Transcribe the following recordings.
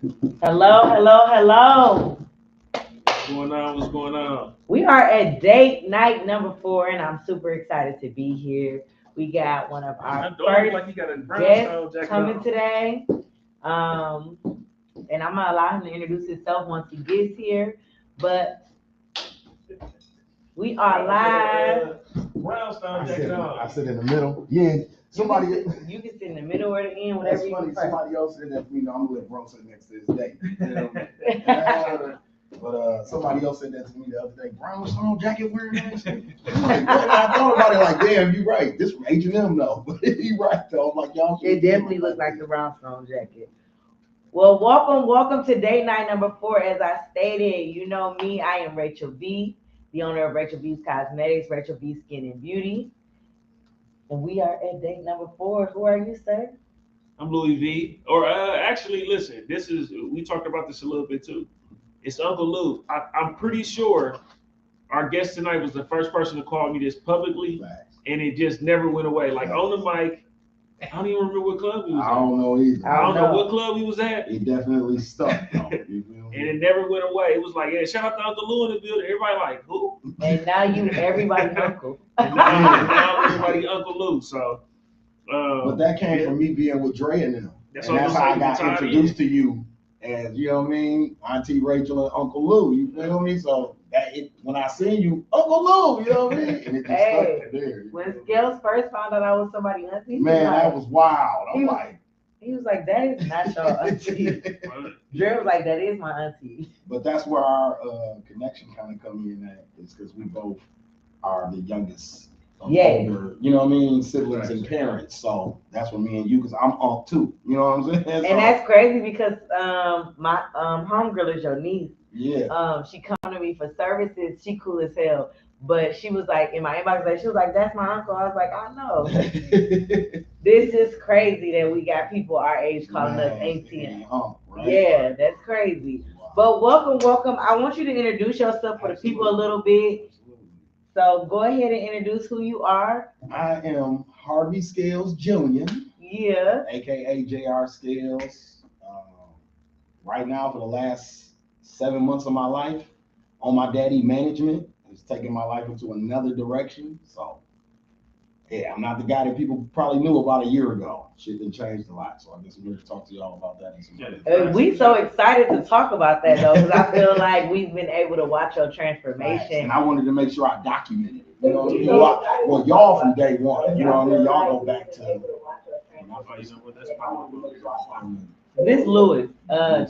Hello, hello, hello. What's going on? What's going on? We are at date night number 4, and I'm super excited to be here. We got one of our Don't look first like you got a guests brownstone jacket coming on. today. Um, and I'm gonna allow him to introduce himself once he gets here. But we are live. Brownstone I sit, jacket I on. sit in the middle. Yeah, somebody. You can sit in the middle or the end, whatever That's you funny. prefer. Somebody else said that to me. No, I'm gonna let bro sit next to his day. You know? But somebody else said that to me the other day. Brownstone jacket wearing ass. I'm like, what? And I thought about it. Like, damn, you right. This from H&M though. But you right though. I'm like, y'all. It definitely looks like the brownstone jacket. Well, welcome to day night number 4. As I stated, you know me, I am Rachel V, the owner of Rachel V's Cosmetics, Rachel V Skin and Beauty. And we are at day number 4. Who are you, sir? I'm Louis V. Or actually, listen. We talked about this a little bit too. It's Uncle Lou. I'm pretty sure our guest tonight was the first person to call me this publicly, and it just never went away. Like on the mic. I don't even remember what club we was I at. don't know either. I don't know what club we was at. It definitely stuck. Though, you feel And me? it never went away. It was like, yeah, shout out to Uncle Lou in the building. Everybody like, who? And now you everybody's uncle. And now everybody Uncle Lou. So, But that came from me being with Dre and them. That's And what that's I'm how I saying, got the time introduced to you as, you know what I mean, Auntie Rachel and Uncle Lou. You feel me? So when I seen you, Uncle Lou, you know what I mean? And it just Hey, stuck there. when Scales first found out I was somebody auntie, Man, that was wild. I'm like, he was like, that is not your auntie. Dre was like, that is my auntie. but that's where our connection kind of come in at, is because we both are the youngest of older, you know what I mean, siblings and parents. So that's what me and you, because I'm uncle too. You know what I'm saying? And that's crazy because my homegirl is your niece. Yeah. She come to me for services. She cool as hell. But she was like in my inbox, like she was like, "That's my uncle." I was like, "I know." This is crazy that we got people our age calling us auntie and uncle. Right? Yeah, that's crazy. Wow. But welcome. I want you to introduce yourself for the people a little bit. So go ahead and introduce who you are. I am Harvey Scales Jr. Yeah. AKA JR Scales. Right now, for the last 7 months of my life, on my daddy management, it's taking my life into another direction. So, yeah, I'm not the guy that people probably knew about a year ago. Shit done changed a lot. So I guess we're going to talk to y'all about that. We so excited to talk about that though, because I feel like we've been able to watch your transformation. Right. And I wanted to make sure I documented it. You know what I mean? Well, y'all from day one. You know what I mean? Y'all go back to. This Lewis,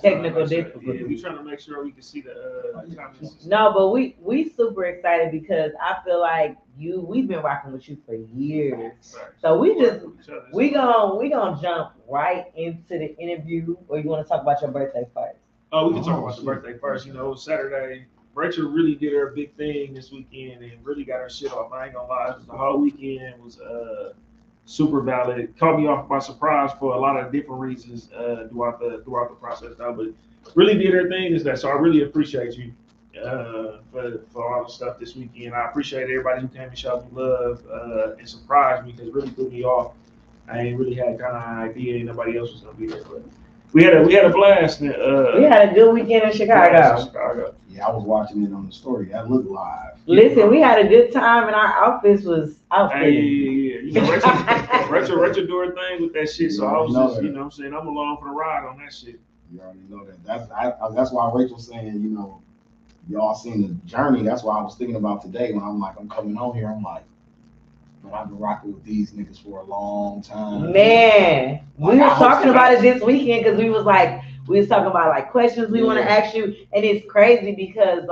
technical difficulty. Yeah, we trying to make sure we can see the comments. No, but we super excited because I feel like we've been rocking with you for years. So we gonna jump right into the interview, or you want to talk about your birthday first? Oh, we can talk about the birthday first. You know, Saturday. Rachel really did her big thing this weekend and really got her shit off. I ain't gonna lie, the whole weekend was super valid. Caught me off by surprise for a lot of different reasons throughout the process now, but really did her thing is that. So I really appreciate you for all the stuff this weekend. I appreciate everybody who came and showed me love and surprised me because it really threw me off. I ain't really had kind of idea nobody else was gonna be there, but we had a blast. We had a good weekend in Chicago. Yeah, I was watching it on the story. That looked live. Listen, we had a good time, and our outfits was outfitted. Yeah. You know, Rachel do her thing with that shit. So I was just, you know what I'm saying, I'm along for the ride on that shit. You already know that. That's why Rachel's saying, you know, y'all seen the journey. That's why I was thinking about today when I'm coming on here. I'm like, man, I've been rocking with these niggas for a long time. Man, we was talking about it this weekend because we was talking about questions we want to ask you, and it's crazy because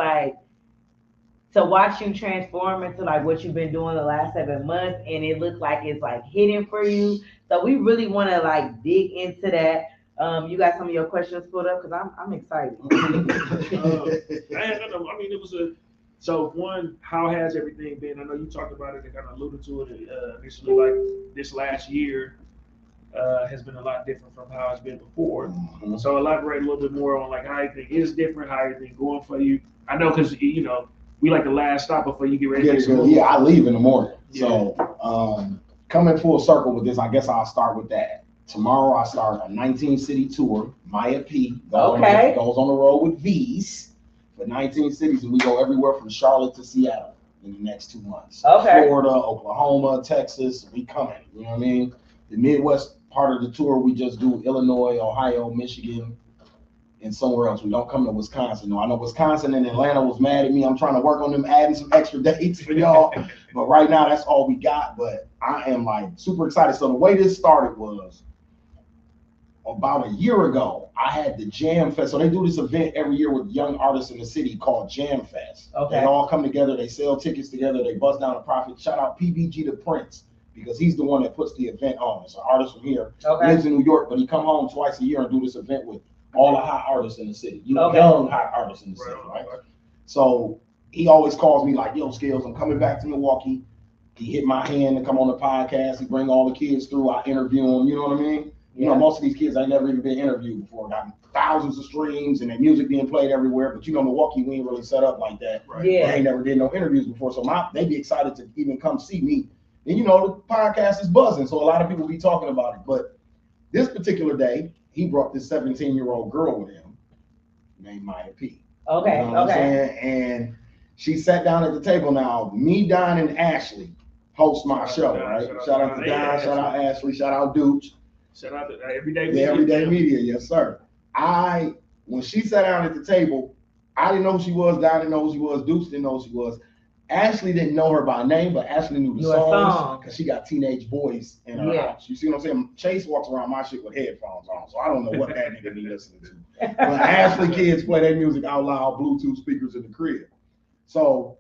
to watch you transform into what you've been doing the last 7 months, and it looks like it's hidden for you. So we really want to dig into that. You got some of your questions pulled up because I'm excited. I mean, it was so one, how has everything been? I know you talked about it and kind of alluded to it initially, this last year has been a lot different from how it's been before. Mm-hmm. So elaborate a little bit more on how everything is different, how everything going for you. I know because we like the last stop before you get ready. Yeah, I leave in the morning. Yeah. So coming full circle with this, I guess I'll start with that. Tomorrow I start a 19-city tour. Maya P Okay. goes on the road with V's for 19 cities, and we go everywhere from Charlotte to Seattle in the next 2 months. Okay. Florida, Oklahoma, Texas, we coming. You know what I mean? The Midwest part of the tour, we just do Illinois, Ohio, Michigan, and somewhere else. We don't come to Wisconsin. No, I know Wisconsin and Atlanta was mad at me. I'm trying to work on them adding some extra dates for y'all. But right now, that's all we got. But I am like super excited. So the way this started was about a year ago, I had the Jam Fest. So they do this event every year with young artists in the city called Jam Fest. Okay. They all come together. They sell tickets together. They bust down a profit. Shout out PBG the Prince, because he's the one that puts the event on. It's an artist from here. Okay. Lives in New York, but he come home twice a year and do this event with all the hot artists in the city. You know, Okay. young hot artists in the city, right? So he always calls me like, yo, Skills, I'm coming back to Milwaukee. He hit my hand to come on the podcast. He bring all the kids through. I interview them. You know what I mean? You know, most of these kids ain't never even been interviewed before. Got thousands of streams and their music being played everywhere. But you know, Milwaukee, we ain't really set up like that. Right. They Yeah. ain't never did no interviews before. So they be excited to even come see me. And you know, the podcast is buzzing. So a lot of people be talking about it. But this particular day, he brought this 17-year-old girl with him named Maya P. Okay. You know what I'm saying? And she sat down at the table. Now, me, Don, and Ashley host my show, right? Shout out to Don, shout out Ashley, shout out Dooch. Shout out to Everyday The Media. Everyday Media, yes, sir. When she sat down at the table, I didn't know who she was, Don didn't know who she was, Dooch didn't know who she was. Ashley didn't know her by name, but Ashley knew the songs because she got teenage boys in her house. You see what I'm saying? Chase walks around my shit with headphones on, so I don't know what that nigga be listening to. But Ashley kids play their music out loud, Bluetooth speakers in the crib. So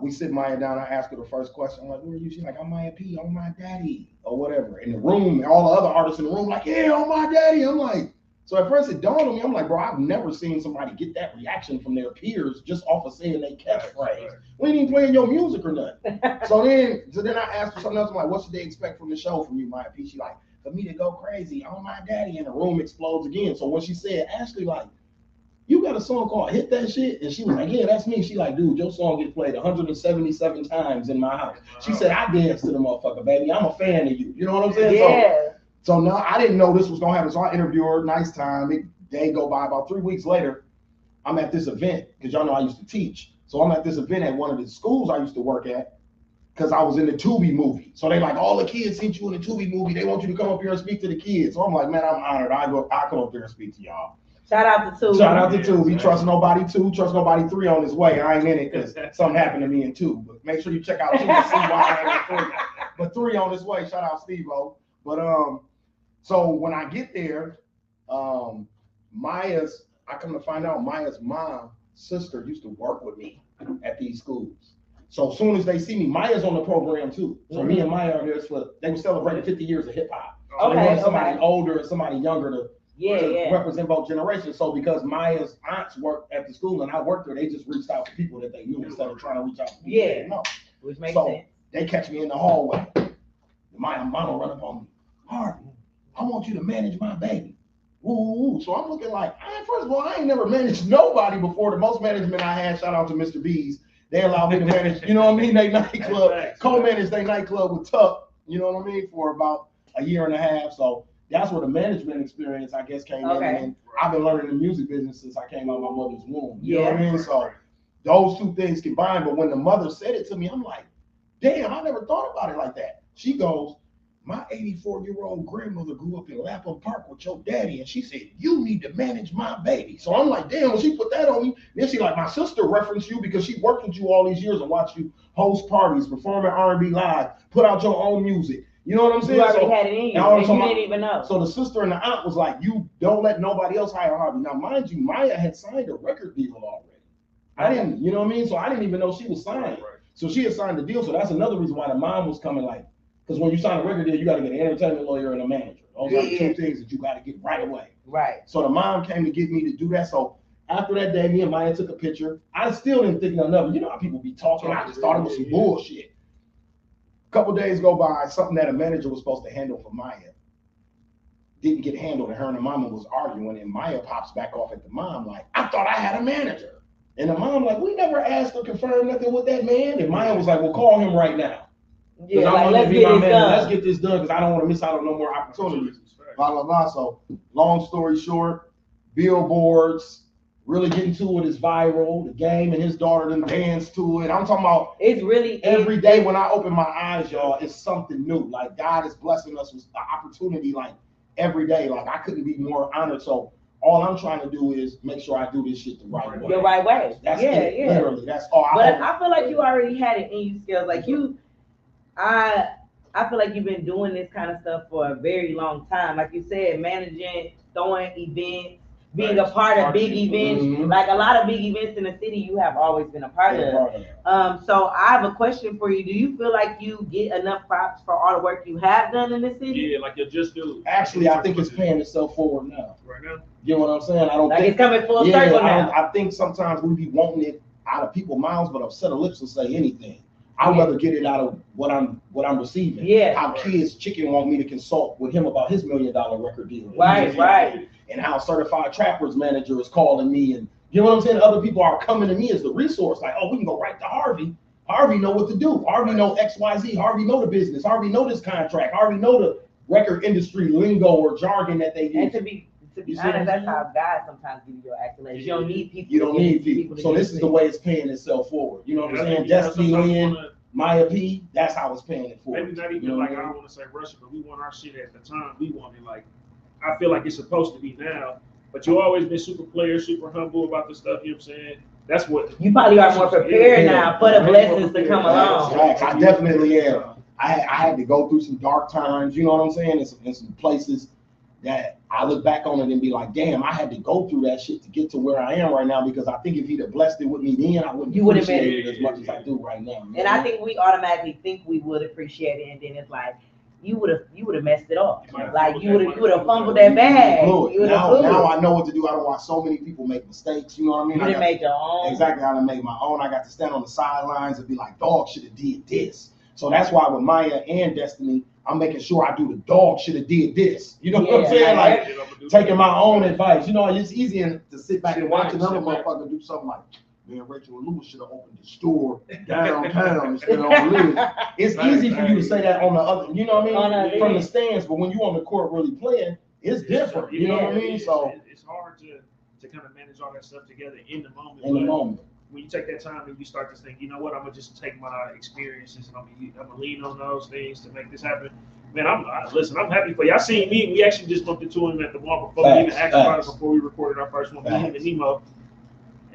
we sit Maya down, I ask her the first question. I'm like, where are you? She's like, I'm Maya P, I'm my daddy, or whatever. In the room, all the other artists in the room, like, yeah, I'm my daddy. I'm like, so at first it dawned on me, I'm like, bro, I've never seen somebody get that reaction from their peers just off of saying their catchphrase. We ain't even playing your music or nothing. So then I asked her something else. I'm like, what should they expect from the show from you, Maya P? She like, for me to go crazy, oh my daddy, and the room explodes again. So when she said, Ashley, like, you got a song called Hit That Shit? And she was like, yeah, that's me. She like, dude, your song gets played 177 times in my house. She said, I dance to the motherfucker, baby. I'm a fan of you. You know what I'm saying? Yeah. So now I didn't know this was gonna happen. So I interviewed her, nice time. They go by about 3 weeks later. I'm at this event, because y'all know I used to teach. So I'm at this event at one of the schools I used to work at, because I was in the Tubi movie. So they like, all the kids seen you in the Tubi movie. They want you to come up here and speak to the kids. So I'm like, man, I'm honored. I come up there and speak to y'all. Shout out to Tubi. Shout out to Tubi. Trust nobody 2, trust nobody 3 on his way. I ain't in it because something happened to me in 2. But make sure you check out 2 and see why I ain't in 3. But 3 on his way. Shout out Steve-O. But so when I get there, I come to find out Maya's sister used to work with me at these schools. So as soon as they see me, Maya's on the program too. So me and Maya are there they were celebrating 50 years of hip hop. So they wanted somebody older and somebody younger to represent both generations. So because Maya's aunts worked at the school and I worked there, they just reached out to people that they knew instead of trying to reach out to people they didn't know. Which makes sense. They catch me in the hallway. My mama run up on me. Harvey, I want you to manage my baby. Woo. So I'm looking like, first of all, I ain't never managed nobody before. The most management I had, shout out to Mr. B's. They allowed me to manage, you know what I mean? They nightclub, co-managed their nightclub with Tuck, you know what I mean, for about a year and a half. So that's where the management experience, I guess, came in. And I've been learning the music business since I came out of my mother's womb. You know what I mean? So those two things combined. But when the mother said it to me, I'm like, damn, I never thought about it like that. She goes, my 84-year-old grandmother grew up in Lapham Park with your daddy, and she said, you need to manage my baby. So I'm like, damn, when she put that on me, then she like, my sister referenced you because she worked with you all these years and watched you host parties, perform at R&B Live, put out your own music. You know what I'm saying? You already had it in you, and you didn't even know. So the sister and the aunt was like, you don't let nobody else hire Harvey. Now, mind you, Maya had signed a record deal already. I didn't, you know what I mean? So I didn't even know she was signed. So she had signed the deal. So that's another reason why the mom was coming like, because when you sign a record deal, you got to get an entertainment lawyer and a manager. Those are the 2 things that you got to get right away. Right. So the mom came to get me to do that. So after that day, me and Maya took a picture. I still didn't think nothing of it. You know how people be talking. I just thought it was some bullshit. A couple days go by, something that a manager was supposed to handle for Maya didn't get handled, and her and the mama was arguing, and Maya pops back off at the mom like, I thought I had a manager. And the mom like, we never asked or confirmed nothing with that man. And Maya was like, well, call him right now. Yeah, I'm like, gonna let's be get my this man. done. Let's get this done because I don't want to miss out on no more opportunities. Blah blah blah. So long story short, billboards, really getting to it is viral. The game and his daughter then dance to it. I'm talking about It's really every day when I open my eyes, y'all, it's something new. Like God is blessing us with the opportunity, like every day. Like I couldn't be more honored. So all I'm trying to do is make sure I do this shit the right way. the right way. That's yeah, it. yeah. Literally, that's all. But I feel like you already had it in you skills. Like I feel like you've been doing this kind of stuff for a very long time. Like you said, managing, throwing events, being a part of big events. Mhm. Like a lot of big events in the city, you have always been a part of. So I have a question for you. Do you feel like you get enough props for all the work you have done in the city? Yeah, like you just do. Actually, I think it's paying itself forward now. Right now. You know what I'm saying? I don't Like think it's coming full circle now. I think sometimes we be wanting it out of people's mouths, but a set of lips will say anything. I'd rather get it out of what I'm receiving. Yeah. How Kids Chicken want me to consult with him about his $1 million record deal. Right. And how Certified Trappers manager is calling me, and you know what I'm saying? Other people are coming to me as the resource. Like, oh, we can go right to Harvey. Harvey know what to do. Harvey know XYZ. Harvey know the business. Harvey know this contract. Harvey know the record industry lingo or jargon that they use. And to be honest, that's how God sometimes gives you your accolades. You don't need people. You don't need people. So this is the way it's paying itself forward. You know what I'm saying? Destiny Lynn, Maya P, that's how it's paying it forward. Maybe not even like, I don't want to say Russia, but we want our shit at the time. We want it like, I feel like it's supposed to be now. But you always been super player, super humble about the stuff, you know what I'm saying? That's what. You probably are more prepared now for the blessings to come along. I definitely am. I had to go through some dark times, you know what I'm saying? In some places that I look back on it and be like, damn, I had to go through that shit to get to where I am right now, because I think if he'd have blessed it with me then, I wouldn't appreciate it as much as I do right now. And I think we automatically think we would appreciate it, and then it's like, you would have messed it up. Like you would have fumbled that bag. Now I know what to do. I don't watch so many people make mistakes. You know what I mean? You done made your own. Exactly. I done made my own. I got to stand on the sidelines and be like, dog should have did this. So that's why with Maya and Destiny, I'm making sure I do the dog should have did this. You know what I'm saying? Like taking my own advice. You know, it's easy to sit back and watch another motherfucker do something like, man, Rachel and Lewis should have opened the store downtown instead of on Lewis. It's easy for you to say that on the other, you know what I mean? From the stands, but when you on the court really playing, it's different. You know what I mean? So it's hard to kind of manage all that stuff together in the moment. In the moment. When you take that time and you start to think, you know what, I'm gonna just take my experiences and I'm gonna lean on those things to make this happen. Man, I'm happy for you. I seen me. We actually just bumped into him at the mall before we even asked about it before we recorded our first one. Me and Nemo.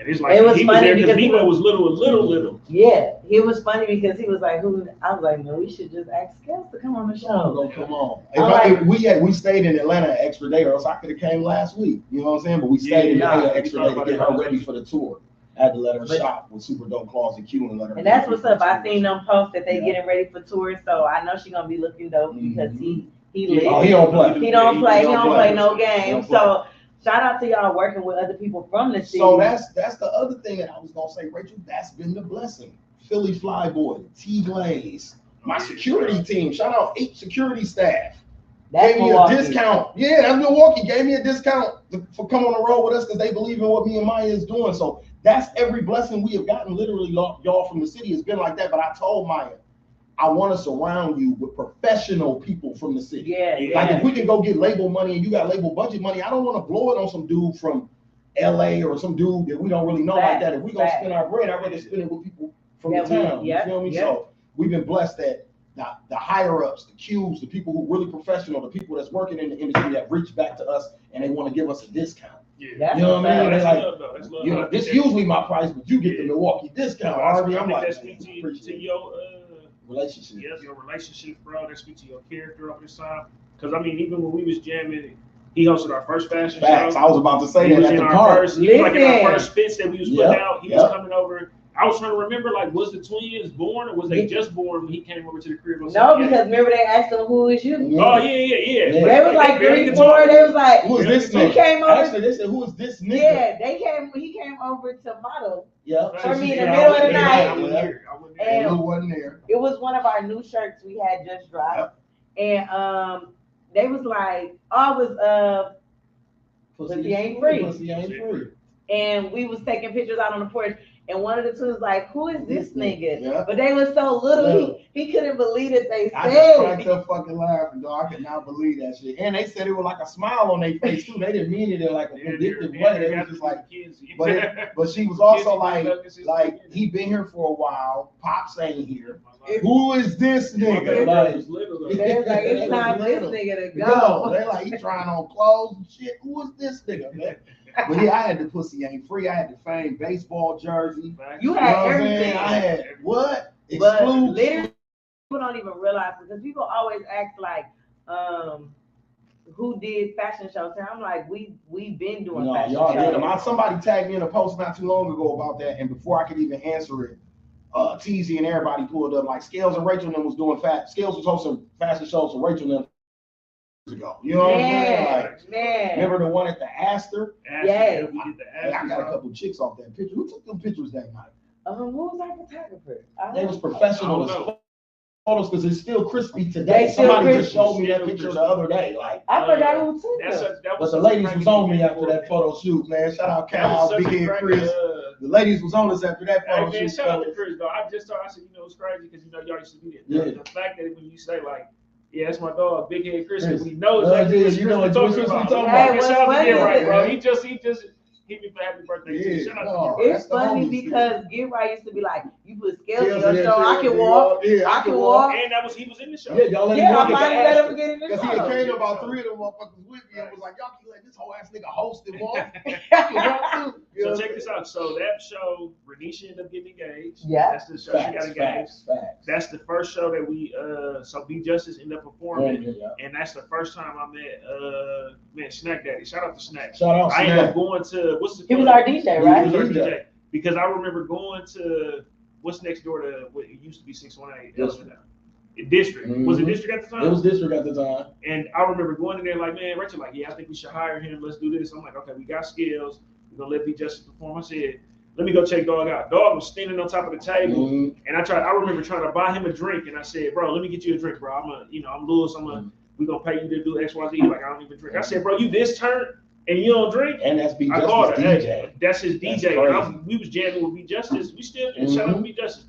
And it's like it was funny because Nemo was little. Yeah, it was funny because he was like, "Who?" I was like, "Man, we should just ask Skels to come on the show." Come on. We stayed in Atlanta an extra day, or else I could have came last week. You know what I'm saying? But we stayed in Atlanta an extra day to get her ready for the tour. I had to let her shop with Super Dope Claws and Q and let her. And that's what's up. I seen them post that they getting ready for tours, so I know she's gonna be looking dope because he lives. Oh, he don't play. He don't play no games. So shout out to y'all working with other people from the city. So that's the other thing that I was gonna say, Rachel. That's been the blessing. Philly Flyboy, T Glaze, my security team. Shout out 8 security staff. That's gave me a discount. Yeah, that's Milwaukee. Gave me a discount for coming on the road with us because they believe in what me and Maya is doing. So that's every blessing we have gotten. Literally, y'all from the city has been like that. But I told Maya, I want to surround you with professional people from the city. Like if we can go get label money and you got label budget money, I don't want to blow it on some dude from LA or some dude that we don't really know like that. If we gonna spend our bread, I'd rather spend it with people from the town. You feel me? So we've been blessed that the higher ups, the Qs, the people who are really professional, the people that's working in the industry that reach back to us and they want to give us a discount. Yeah. You know what I mean? That's like, love, you know, this usually my price, but you get the Milwaukee discount. I'm like, that speak to your relationship. Yes, your relationship, bro. That speak to your character over this time. Because I mean, even when we was jamming, he hosted our first fashion show. I was about to say that at the park. He was like in our first fits that we was putting out. He was coming over. I was trying to remember, like, was the twins born or was they just born when he came over to the crib? No, because remember they asked him, "Who is you?" Oh yeah. They was like 3, 4. They was like, "Who is this nigga?" He came over. Actually, they said, "Who is this nigga?" Yeah, he came over to model. Yeah. For me in the middle of the night. And Lou wasn't there. It was one of our new shirts we had just dropped, and they was like, "Oh, it was Pussy ain't free." Pussy ain't free. And we was taking pictures out on the porch. and one of the two was like, "Who is this nigga?" Yeah. But they were so little, Yeah. he couldn't believe that they I just said. cracked up fucking laughing, dog. I could not believe that shit. And they said it was like a smile on their face too. They didn't mean it in like a vindictive way. They was just like, but she was also like he been here for a while. Pops ain't here. Who is this nigga? They're like, it's time for this nigga to Go. go. They like, he trying on clothes and shit. Who is this nigga, man? But yeah, I had the pussy ain't free. I had the Fame baseball jersey. You know had what I'm everything. saying? I had what? But Exclude. literally, people don't even realize it because people always ask like, who did fashion shows? And I'm like, we've been doing No, fashion y'all shows. did. Somebody tagged me in a post not too long ago about that, and before I could even answer it, TZ and everybody pulled up like Scales and Rachel and them was doing Scales was hosting fashion shows for Rachel and them years ago. You know what I'm saying? Like, man. remember the one at the Astor? Yes. I got a couple chicks off that picture. Who took them pictures that night? Who was our photographer? They was professional as photos because it's still crispy They today. still Somebody crispy. just showed me that picture the other day. Like, I forgot who took them. but the ladies was on me after that photo shoot, man. Shout out Cal, Big Head Chris. The ladies was on us after that photo shoot. Shout out to Chris, though. I just thought, I said, it's crazy because, y'all used to be there. Yeah. The fact that when you say, like, yeah, that's my dog, Big Head Chris, Chris. we know exactly what Chris talking about. Hey, what's Shout out to funny Get Right, is- bro. He just hit me for happy birthday, too. Yeah, Shout out no. to Get Right. It's funny because Get Right used to be like, you put scales in your show, I can walk. Yeah, I can walk. And he was in the show. Yeah, y'all let Yeah, him I walk might at let the him get in the because he show. had came about 3 of them motherfuckers with me and was like, y'all can let this whole ass nigga host and walk. I can walk too. You know So what check I'm this out. So that show, Renisha ended up getting engaged. Yeah. That's the show she got engaged. Facts. That's the first show that we so Be Justice ended up performing. Yeah. And that's the first time I met Snack Daddy. Shout out to Snack. Shout out I ended up Snack. going to what's the He was our DJ, right? He was our DJ. Because I remember going to what's next door to what it used to be 618 District. District. Was it Mhm. District at the time? It was District at the time. And I remember going in there like, man, Rachel, like, yeah, I think we should hire him. Let's do this. I'm like, okay, we got skills. We're gonna let Be Justice perform. I said, let me go check Dog out. Dog was standing on top of the table, and I remember trying to buy him a drink, and I said, bro, let me get you a drink, bro. I'm Lewis. We gonna pay you to do X, Y, Z. Like, I don't even drink. I said, bro, you this turn and you don't drink? And that's Be I called Justice her. DJ. Hey, that's his DJ. That's And we was jamming with Be Justice. We still shout out to Be Justice.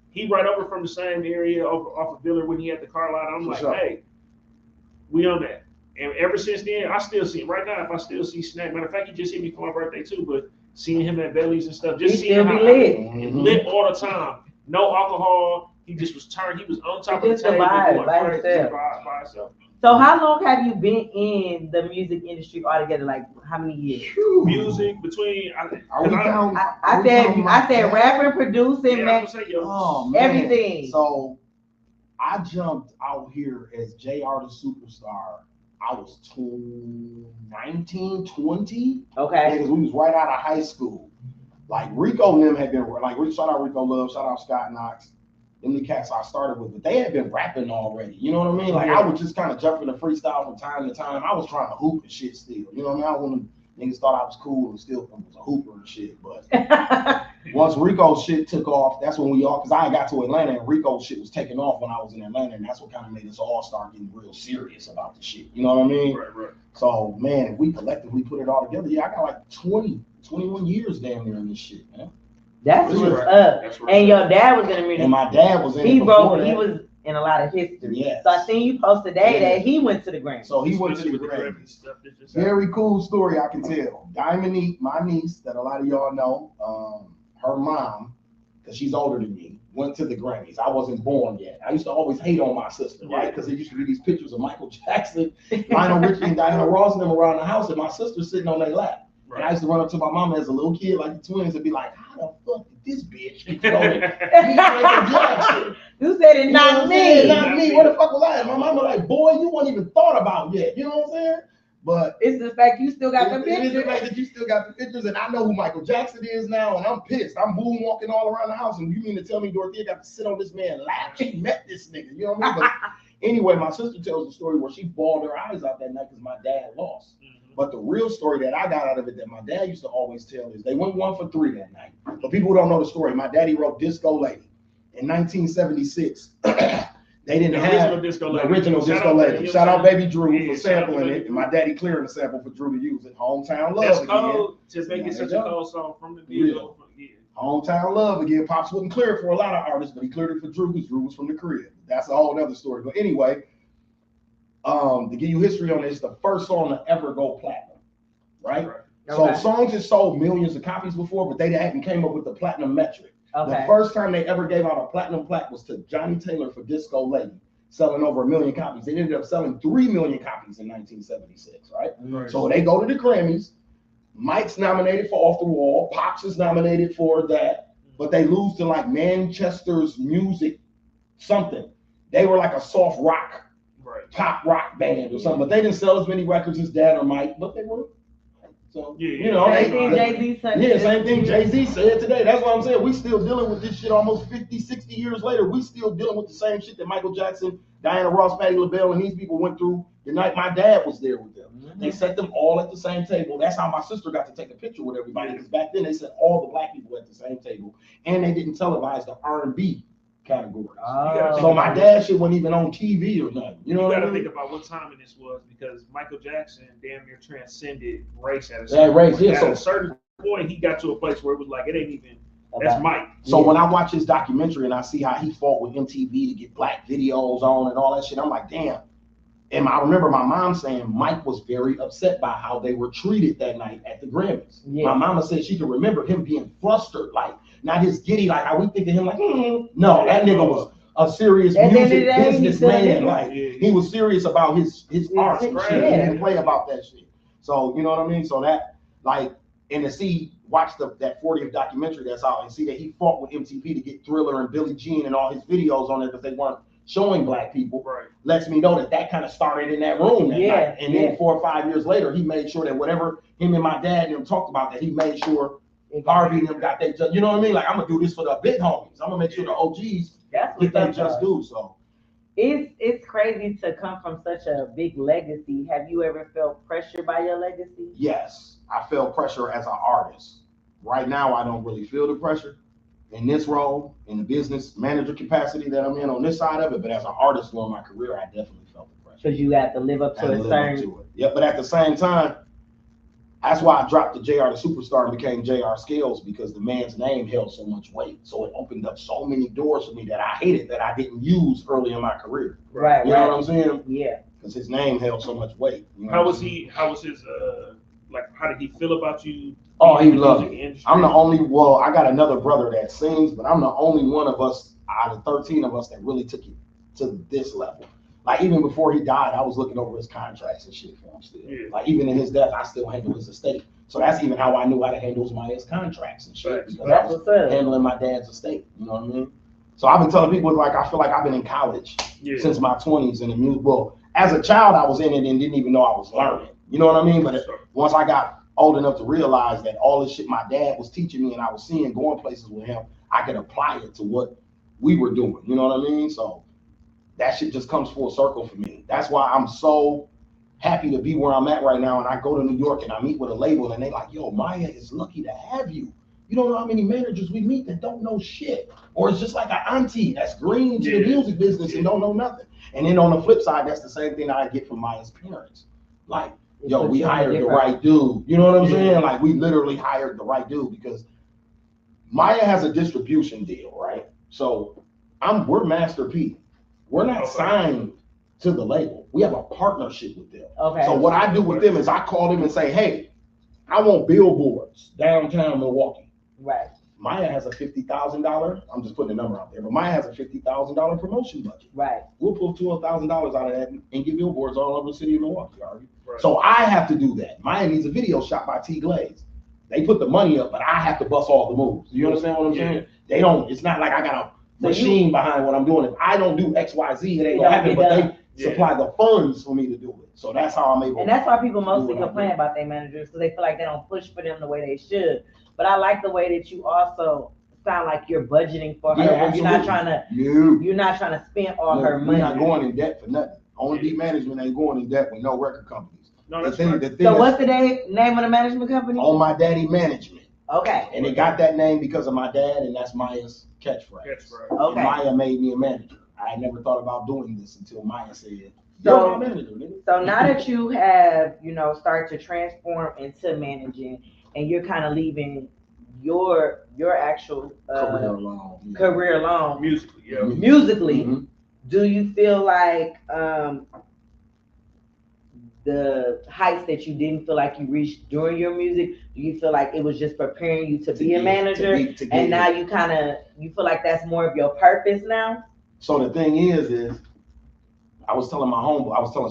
He right over from the same area off of Villard when he had the car lot. I'm like, hey, we on that. And ever since then, I still see him. Right now, if I still see Snack, matter of fact, he just hit me for my birthday too, but seeing him at Belly's and stuff, just He seeing still how be lit. lit all the time. No alcohol. He just was turned. He was on top of the Just the table. vibe, going by crazy, himself. by himself. So how long have you been in the music industry altogether? Like how many years? Music between. Are we counting? I said rapping, producing, man, Oh, man. everything. So I jumped out here as JR the Superstar. I was 19, 20. Okay. Because we was right out of high school. Like Rico and them had been like, shout out Rico Love, shout out Scott Knox. Them the cats I started with, but they had been rapping already. You know what I mean? Like I would just kind of jump in the freestyle from time to time. I was trying to hoop and shit still. You know what I mean? I when niggas thought I was cool and still was a hooper and shit. But once Rico's shit took off, that's when we all, because I got to Atlanta and Rico's shit was taking off when I was in Atlanta, and that's what kind of made us all start getting real serious about the shit. You know what I mean? Right. So man, if we collectively put it all together, yeah, I got like 21 years damn near in this shit, man. That's Really? what's up. And your dad was in the music. And my dad was in He it before wrote. He that. was in a lot of history. Yes. So I seen you post today that he went to the Grammy. So he went to the Grammys. Very cool story I can tell. Diamond, my niece, that a lot of y'all know, her mom, because she's older than me, went to the Grammys. I wasn't born yet. I used to always hate on my sister, right? Because there used to be these pictures of Michael Jackson, Lionel Richie, and Diana Ross and them around the house, and my sister sitting on their lap. And I used to run up to my mama as a little kid, like the twins, and be like, how the fuck did this bitch get to go to Michael Jackson? You said it, not me. Not me. Where the fuck was I? And my mama like, boy, you weren't even thought about yet. You know what I'm saying? But it's the fact you still got the it is the picture. fact that you still got the pictures, and I know who Michael Jackson is now, and I'm pissed. I'm moonwalking all around the house, and you mean to tell me Dorothea got to sit on this man's lap? She met this nigga, you know what I mean? But anyway, my sister tells the story where she bawled her eyes out that night because my dad lost. But the real story that I got out of it that my dad used to always tell is they went 1 for 3 that night. For people who don't know the story, my daddy wrote Disco Lady in 1976. They didn't have the original Disco Lady. Shout out Baby Drew for sampling it. And my daddy clearing the sample for Drew to use it. Hometown Love. That's cold to make it such a cold song from the video. Hometown love again. Pops wouldn't clear it for a lot of artists, but he cleared it for Drew because Drew was from the crib. That's a whole other story. But anyway, to give you history on this, the first song to ever go platinum, right? So songs had sold millions of copies before, but they hadn't came up with the platinum metric. The first time they ever gave out a platinum plaque was to Johnny Taylor for Disco Lady, selling over 1 million copies. They ended up selling 3 million copies in 1976, right? So they go to the Grammys. Mike's nominated for Off the Wall. Pops is nominated for that, but they lose to like Manchester's Music something. They were like a soft rock, pop rock band or something, but they didn't sell as many records as Dad or Mike, but they were. So, you know, same thing Jay-Z said. Yeah, same thing Jay-Z said today. That's what I'm saying. We still dealing with this shit almost 50, 60 years later. We still dealing with the same shit that Michael Jackson, Diana Ross, Patti LaBelle, and these people went through the night my dad was there with them. They set them all at the same table. That's how my sister got to take a picture with everybody, because back then they set all the black people at the same table, and they didn't televise the R&B categories. So my dad shit wasn't even on TV or nothing. You know, you got to think about what timing this was, because Michael Jackson damn near transcended race at a certain point. He got to a place where it was like, it ain't even, that's Mike. So when I watch his documentary and I see how he fought with MTV to get black videos on and all that shit, I'm like, damn. And I remember my mom saying Mike was very upset by how they were treated that night at the Grammys. My mama said she could remember him being flustered, like not his giddy, like how we think of him, like, no, that nigga was a serious music businessman. Like he was serious about his art and shit. He didn't play about that shit. So you know what I mean? So that, like, and to see, watch that 40th documentary that's out and see that he fought with MTV to get Thriller and Billie Jean and all his videos on there because they weren't showing black people, lets me know that kind of started in that room that night. And then 4 or 5 years later, he made sure that whatever him and my dad and them talked about, that he made sure Harvey and them got their, you know what I mean? Like, I'm gonna do this for the big homies. I'm gonna make sure the OGs get their just due. So it's crazy to come from such a big legacy. Have you ever felt pressure by your legacy? Yes, I felt pressure as an artist. Right now, I don't really feel the pressure in this role, in the business manager capacity that I'm in on this side of it, but as an artist during my career, I definitely felt the pressure. Because you have to live up to a certain... Yeah, but at the same time, that's why I dropped the JR the Superstar and became JR Skills, because the man's name held so much weight. So it opened up so many doors for me that I hated that I didn't use early in my career. Right. You know what I'm saying? Yeah. Because his name held so much weight. You know how was his, like, how did he feel about you? Oh, he loved it. I'm the only, I got another brother that sings, but I'm the only one of us out of 13 of us that really took it to this level. Like, even before he died, I was looking over his contracts and shit for him still. Yeah. Like, even in his death, I still handle his estate. So that's even how I knew how to handle Maya's contracts and shit. Because I was handling my dad's estate. You know what I mean? So I've been telling people, like, I feel like I've been in college since my 20s in the music. Well, as a child, I was in it and didn't even know I was learning. You know what I mean? But once I got old enough to realize that all this shit my dad was teaching me and I was seeing going places with him, I could apply it to what we were doing. You know what I mean? So that shit just comes full circle for me. That's why I'm so happy to be where I'm at right now. And I go to New York and I meet with a label and they like, yo, Maya is lucky to have you. You don't know how many managers we meet that don't know shit. Or it's just like an auntie that's green to the music business and don't know nothing. And then on the flip side, that's the same thing that I get from Maya's parents. Like, yo, we hired the right dude. You know what I'm saying? Like, we literally hired the right dude, because Maya has a distribution deal, right? So we're Master P. We're not signed to the label. We have a partnership with them. Okay. So what I do with them is I call them and say, hey, I want billboards downtown Milwaukee. Right. Maya has a $50,000, I'm just putting a number out there, but Maya has a $50,000 promotion budget. Right. We'll pull $12,000 out of that and get billboards all over the city of Milwaukee, Harvey. Right. So I have to do that. Maya needs a video shot by T Glaze. They put the money up, but I have to bust all the moves. You understand what I'm saying? They don't, it's not like I got a machine behind what I'm doing. If I don't do X, Y, Z, it ain't gonna happen, but they supply the funds for me to do it. So that's how I'm able to. And that's why people mostly complain about their managers, because they feel like they don't push for them the way they should. But I like the way that you also sound like you're budgeting for her. Yeah, you're not trying to spend all her money. You're not going in debt for nothing. Only Beat Management ain't going in debt with no record companies. No, that's right. So what's the name of the management company? On My Daddy Management. Okay. And it got that name because of my dad, and that's Maya's catchphrase. Okay. And Maya made me a manager. I never thought about doing this until Maya said, you're my manager, nigga. So now that you have, started to transform into managing, and you're kind of leaving your actual career long musically, yeah. Musically, Mhm. do you feel like the heights that you didn't feel like you reached during your music, do you feel like it was just preparing you to be a manager, and now you feel like that's more of your purpose now? So the thing is I was telling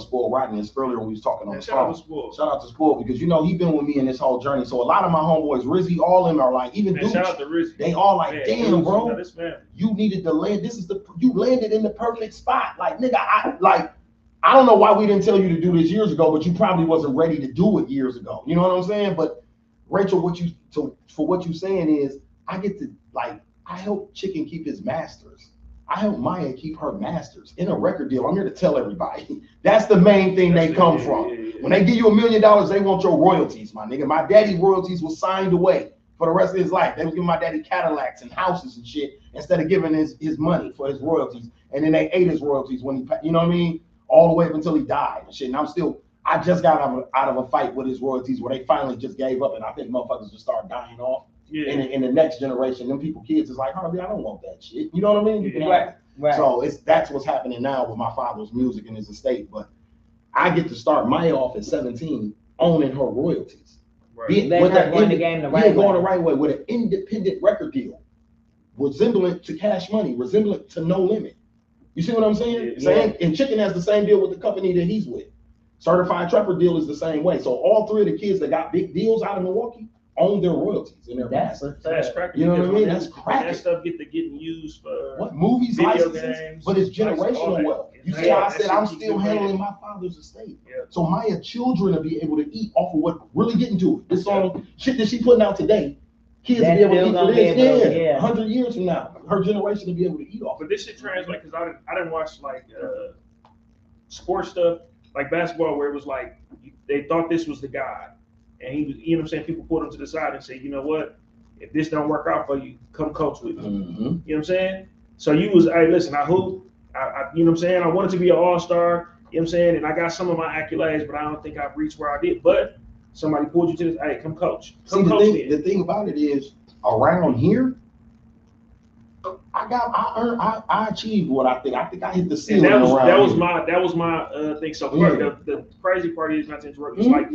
Spoil Rotten this earlier when we was talking on the phone. Shout out to Spoil, because you know he been with me in this whole journey. So a lot of my homeboys, Rizzy, all of them are like, even Dooch, shout out to Rizzy. They all like, damn, bro, man. You needed to land. You landed in the perfect spot. Like, nigga, I don't know why we didn't tell you to do this years ago, but you probably wasn't ready to do it years ago. You know what I'm saying? But Rachel, what you saying is, I get to, like, I help Chicken keep his masters. I help Maya keep her masters in a record deal. I'm here to tell everybody. That's the main thing they come from. When they give you $1 million, they want your royalties, my nigga. My daddy royalties was signed away for the rest of his life. They was giving my daddy Cadillacs and houses and shit instead of giving his money for his royalties. And then they ate his royalties when he, you know what I mean? All the way up until he died and shit. And I just got out of a fight with his royalties where they finally just gave up, and I think motherfuckers just start dying off. Yeah. In the next generation, them kids is like, Harvey, I don't want that shit. You know what I mean? Right. So that's what's happening now with my father's music and his estate. But I get to start Maya off at 17 owning her royalties. Right. Going the game the right way. Going the right way with an independent record deal, resemblant to Cash Money, resemblant to No Limit. You see what I'm saying? Yeah. And Chicken has the same deal with the company that he's with. Certified Trapper deal is the same way. So all three of the kids that got big deals out of Milwaukee own their royalties in their masters. That's cracking. You know what I mean? That's cracking. That stuff getting used for what movies, licenses, games, but it's generational wealth. You see how I said I'm still handling my father's estate. Yeah. So my children will be able to eat off of what, really getting to it. This song, shit that she putting out today, kids will be able to eat for this. 100 years from now, her generation will be able to eat off. But this shit translates, because I didn't watch like sports stuff, like basketball, where it was like they thought this was the guy. And he was, you know what I'm saying, people pulled him to the side and say, you know what, if this don't work out for you, come coach with me. Mm-hmm. You know what I'm saying? So you was, hey, listen, I hoop, you know what I'm saying, I wanted to be an all-star, you know what I'm saying, and I got some of my accolades, but I don't think I've reached where I did. But somebody pulled you to this, hey, come coach. The thing about it is, around here, I achieved what I think. I think I hit the ceiling. And that was my thing. So the crazy part is, not to interrupt, it's like,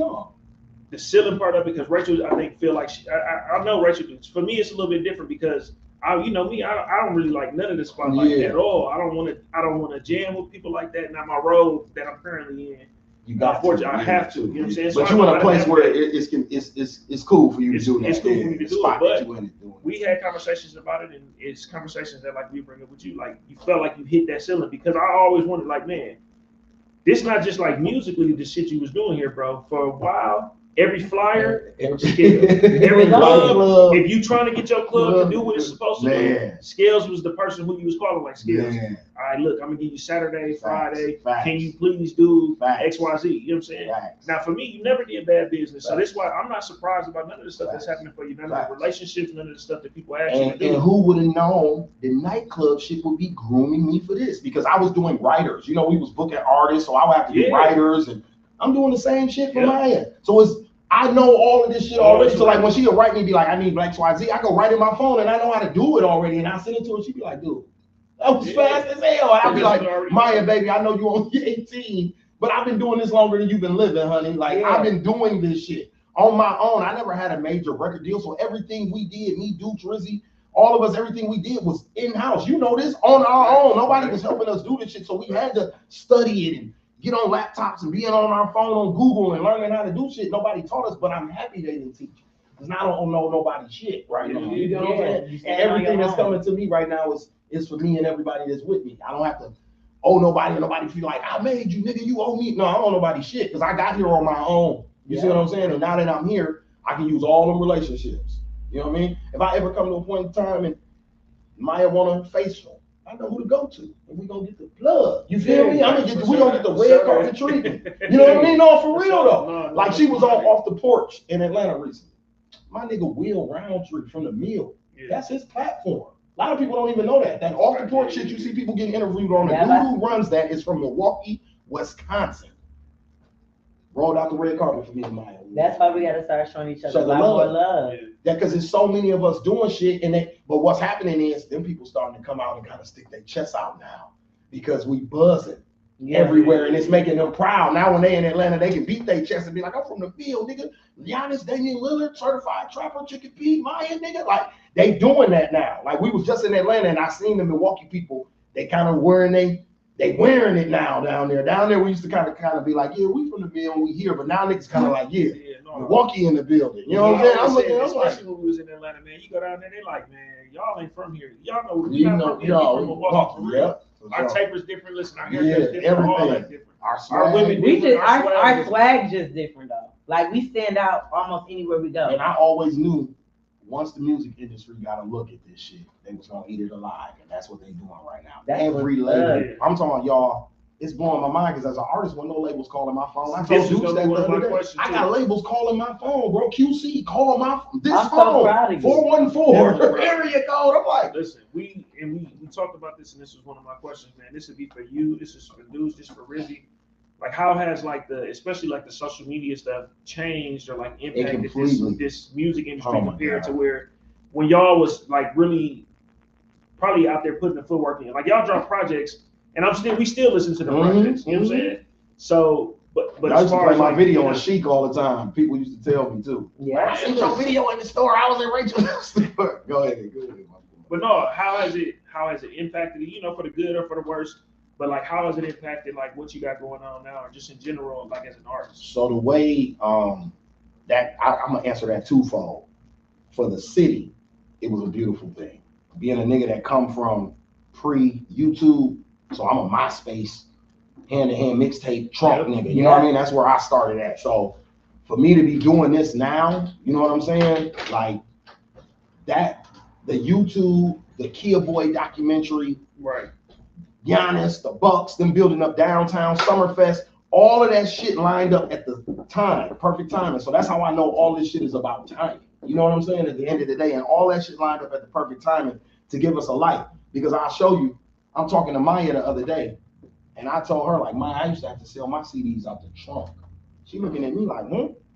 the ceiling part of it, because Rachel, I think, feel like I know Rachel. For me, it's a little bit different because you know me, I don't really like none of this spotlight at all. I don't want to jam with people like that. Now my road that I'm currently in, I have to. You know what I'm saying? But you're in a place where it's cool for you to do that. It's cool for me to do it. But we had conversations about it, and it's conversations that like we bring up with you. Like you felt like you hit that ceiling, because I always wanted, like, man, this not just like musically the shit you was doing here, bro. For a while. Every flyer, every club, if you trying to get your club to do what it's supposed to do, Scales was the person who you was calling, like, Scales. All right, look, I'm gonna give you Saturday, Friday. Can you please do XYZ? You know what I'm saying? Now, for me, you never did bad business, so that's why I'm not surprised about none of the stuff that's happening for you. None of the relationships, none of the stuff that people ask you to do. And who would have known the nightclub shit would be grooming me for this? Because I was doing writers. You know, we was booking artists, so I would have to do writers, and I'm doing the same shit for Maya. So I know all of this shit already. So like when she'll write me, be like, I need XYZ, I go right in my phone and I know how to do it already. And I send it to her. She'd be like, dude, that was fast as hell. And I'll be like, Maya, baby, I know you only 18, but I've been doing this longer than you've been living, honey. Like I've been doing this shit on my own. I never had a major record deal. So everything we did, me, Dooch, Rizzy, all of us, everything we did was in-house. You know this, on our own. Nobody was helping us do this shit. So we had to study it and get on laptops and being on our phone on Google and learning how to do shit. Nobody taught us, but I'm happy they didn't teach. Because now I don't know nobody's shit right now. You know what I'm saying? And everything that's coming to me right now is for me and everybody that's with me. I don't have to owe nobody, and nobody feel like, I made you, nigga, you owe me. No, I don't owe nobody shit, because I got here on my own. You see what I'm saying? And now that I'm here, I can use all them relationships. You know what I mean? If I ever come to a point in time and Maya want a facial, I know who to go to, and we gonna get the plug. You feel me? We gonna get the red carpet treatment. You know what I mean? No, for real though. Like she was off the porch in Atlanta recently. My nigga Will Roundtree from the Mill. That's his platform. A lot of people don't even know that. That off the porch shit you see people getting interviewed on. The dude who runs that is from Milwaukee, Wisconsin. rolled out the red carpet for me and Maya. That's why we gotta start showing each other Show a the lot more love. love. Yeah, because there's so many of us doing shit, but what's happening is them people starting to come out and kind of stick their chests out now because we buzzing everywhere, and it's making them proud. Now when they in Atlanta, they can beat their chest and be like, I'm from the field, nigga. Giannis, Damian Lillard, certified trapper, Chicken Pete, Maya, nigga. Like, they doing that now. Like, we was just in Atlanta, and I seen the Milwaukee people, they kind of wearing it now down there. Down there, we used to kind of be like, yeah, we from the field, we here. But now niggas kind of like, Milwaukee in the building. You know what I'm saying? Especially when we was in Atlanta, man. You go down there, they like, man, y'all ain't from here. Y'all know we not from here. We from Milwaukee. Yeah. Our taper's different. Listen, our haircut's different. All that's different. Our women, our swag just different though. Like, we stand out almost anywhere we go. And I always knew once the music industry got a look at this shit, they was gonna eat it alive, and that's what they doing right now. Every label. I'm talking about y'all. It's blowing my mind because as an artist, when no labels calling my phone, I told Dukes that the other day, I got labels calling my phone, bro. QC calling my phone. This phone, 414 area code. I'm like, listen, we talked about this, and this was one of my questions, man. This would be for you. This is for Deuce. This is for Rizzy. Like, how has especially the social media stuff changed or like impacted this music industry compared to where when y'all was like really probably out there putting the footwork in? Like, y'all drop projects. And we still listen to the projects, you know what I'm saying? So, but I used to play my video on Chic all the time. People used to tell me too. Yeah, I seen your video in the store. I was in Rachel's store. Go ahead. But no, how has it impacted it? For the good or for the worse? But like, how has it impacted like what you got going on now, or just in general, like as an artist? So the way that I'm gonna answer that twofold. For the city, it was a beautiful thing. Being a nigga that come from pre-YouTube. So I'm a MySpace, hand-to-hand mixtape trunk nigga. You know what I mean? That's where I started at. So for me to be doing this now, you know what I'm saying? Like that, the YouTube, the Kia Boy documentary, right? Giannis, the Bucks, them building up downtown, Summerfest, all of that shit lined up at the time, perfect timing. So that's how I know all this shit is about timing. You know what I'm saying? At the end of the day, and all that shit lined up at the perfect timing to give us a light. Because I'll show you. I'm talking to Maya the other day, and I told her, like, Maya, I used to have to sell my CDs out the trunk. She looking at me like,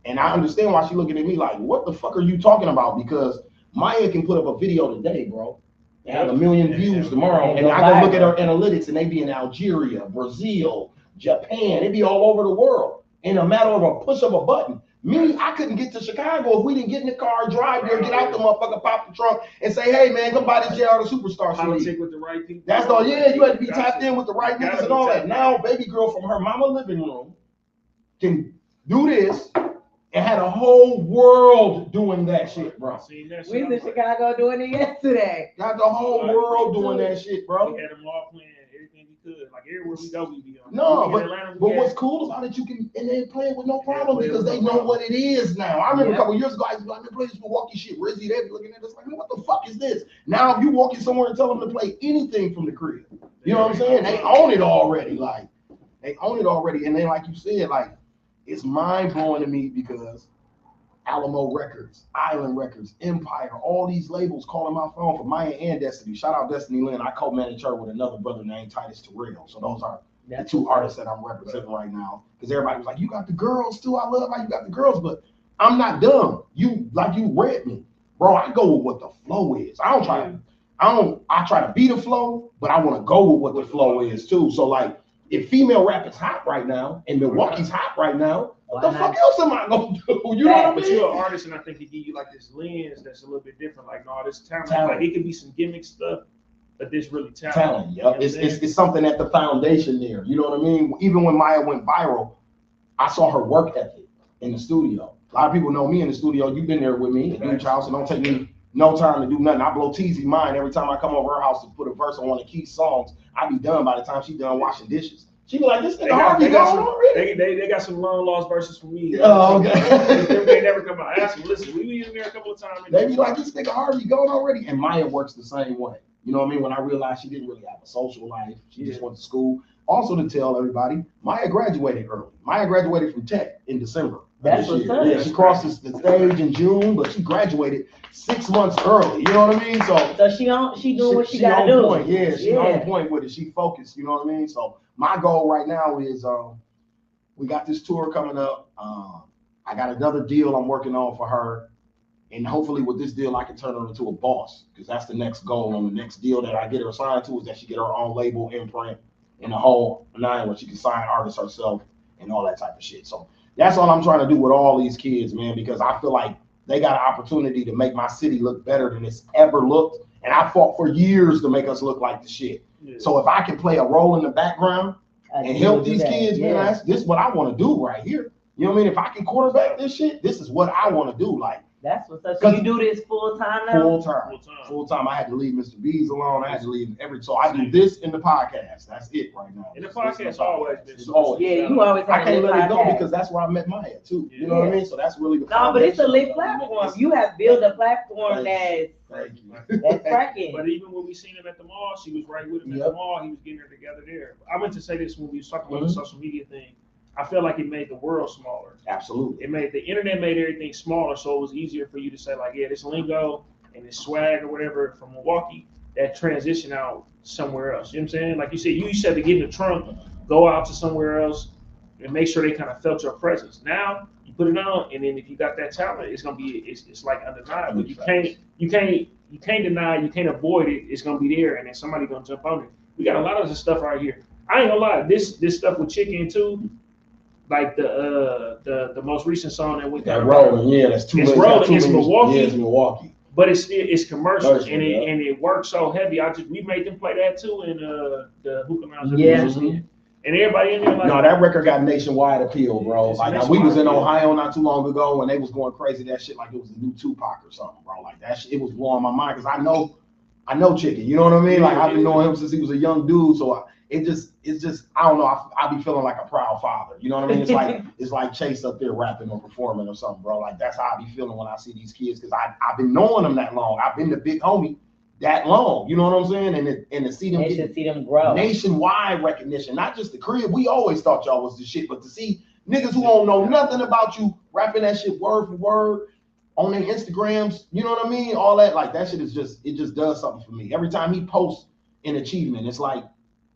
And I understand why she looking at me like, what the fuck are you talking about? Because Maya can put up a video today, bro, and have 1 million views tomorrow, and I can look at her analytics, and they be in Algeria, Brazil, Japan. They be all over the world in a matter of a push of a button. Me, I couldn't get to Chicago if we didn't get in the car, drive there, get out the motherfucker, pop the trunk, and say, hey, man, come buy this JR the Superstar CD. With the right people. That's all. Yeah, you had to be tapped in with the right niggas and all that. Now, baby girl from her mama living room can do this and had a whole world doing that shit, bro. We was in Chicago doing it yesterday. Got the whole world doing that shit, bro. We had them all playing everything we could. Like, everywhere we go, we be on. No, but what's cool about it, you can, and they play it with no problem because they know what it is now. I remember a couple years ago, I used to be like, man, play this Milwaukee shit. Rizzy, they be looking at us like, man, what the fuck is this? Now, if you walk in somewhere and tell them to play anything from the crib, you know what I'm saying? They own it already. Like, they own it already. And then, like you said, like, it's mind blowing to me because Alamo Records, Island Records, Empire, all these labels calling my phone for Maya and Destiny. Shout out Destiny Lynn. I co-manage her with another brother named Titus Terrell. So those are the two artists that I'm representing right now. Because everybody was like, you got the girls too. I love how you got the girls, but I'm not dumb. You read me. Bro, I go with what the flow is. I try to be the flow, but I want to go with what the flow is too. So like, if female rap is hot right now and Milwaukee's hot right now, what the fuck else am I gonna do? You know what I mean? But you're an artist, and I think it give you like this lens that's a little bit different. Like, no, this talent. Like, it could be some gimmick stuff, but this really talent. Yep. It's something at the foundation there. You know what I mean? Even when Maya went viral, I saw her work ethic in the studio. A lot of people know me in the studio. You've been there with me at Beach House, and don't take me no time to do nothing. I blow Teezy mind every time I come over her house to put a verse on one of Keith's songs. I be done by the time she done washing dishes. She be like, this nigga Harvey gone already. They got some long lost verses from me. Oh, okay. They never come out. I asked them, listen, we was in there a couple of times. They be like, this nigga Harvey gone already. And Maya works the same way. You know what I mean? When I realized she didn't really have a social life, she just went to school. Also to tell everybody, Maya graduated early. Maya graduated from Tech in December. That's what's up. Yeah, she crosses the stage in June, but she graduated 6 months early. You know what I mean? So she doing what she gotta do. Point. Yeah, she on point with it. She focused. You know what I mean? So my goal right now is we got this tour coming up. I got another deal I'm working on for her. And hopefully with this deal, I can turn her into a boss, because that's the next goal on the next deal that I get her assigned to, is that she get her own label, imprint, and the whole nine, where she can sign artists herself and all that type of shit. So that's all I'm trying to do with all these kids, man, because I feel like they got an opportunity to make my city look better than it's ever looked. And I fought for years to make us look like the shit. Yeah. So if I can play a role in the background and help these kids, man, this is what I want to do right here. You know what I mean? If I can quarterback this shit, this is what I want to do. Like, that's what's up. So you do this full time now? Full time. I had to leave Mr. B's alone. I had to leave so I do this in the podcast. That's it right now. And the podcast always been. Yeah, you always. I can't let it go because that's where I met Maya too. You know what I mean? So that's really the. No, but it's a lit platform. You have built a platform that's cracking. But even when we seen him at the mall, she was right with him at the mall. He was getting her together there. I meant to say this when we was talking about the social media thing. I feel like it made the world smaller. Absolutely. It made the internet made everything smaller, so it was easier for you to say, like, yeah, this lingo and this swag or whatever from Milwaukee, that transition out somewhere else. You know what I'm saying? Like you said, you used to have to get in the trunk, go out to somewhere else, and make sure they kind of felt your presence. Now you put it on, and then if you got that talent, it's gonna be it's like undeniable. You can't deny, you can't avoid it. It's gonna be there, and then somebody gonna jump on it. We got a lot of this stuff right here. I ain't gonna lie, this stuff with Chicken too. Like the most recent song that we got rolling, that's too. It's rolling. It's Milwaukee. Yeah, it's Milwaukee. But it's commercial, and it works so heavy. We made them play that too in the Hookah Lounge. And everybody in there like. No, that record got nationwide appeal, bro. Like we was in Ohio not too long ago, and they was going crazy that shit like it was a new Tupac or something, bro. Like that shit, it was blowing my mind because I know Chicken. You know what I mean? Like I've been knowing him since he was a young dude, so. It's just I don't know. I be feeling like a proud father. You know what I mean? It's like Chase up there rapping or performing or something, bro. Like that's how I be feeling when I see these kids because I've been knowing them that long. I've been the big homie that long. You know what I'm saying? And to see them see them grow nationwide recognition, not just the crib. We always thought y'all was the shit, but to see niggas who don't know nothing about you rapping that shit word for word on their Instagrams. You know what I mean? All that that shit is it just does something for me. Every time he posts an achievement, it's like.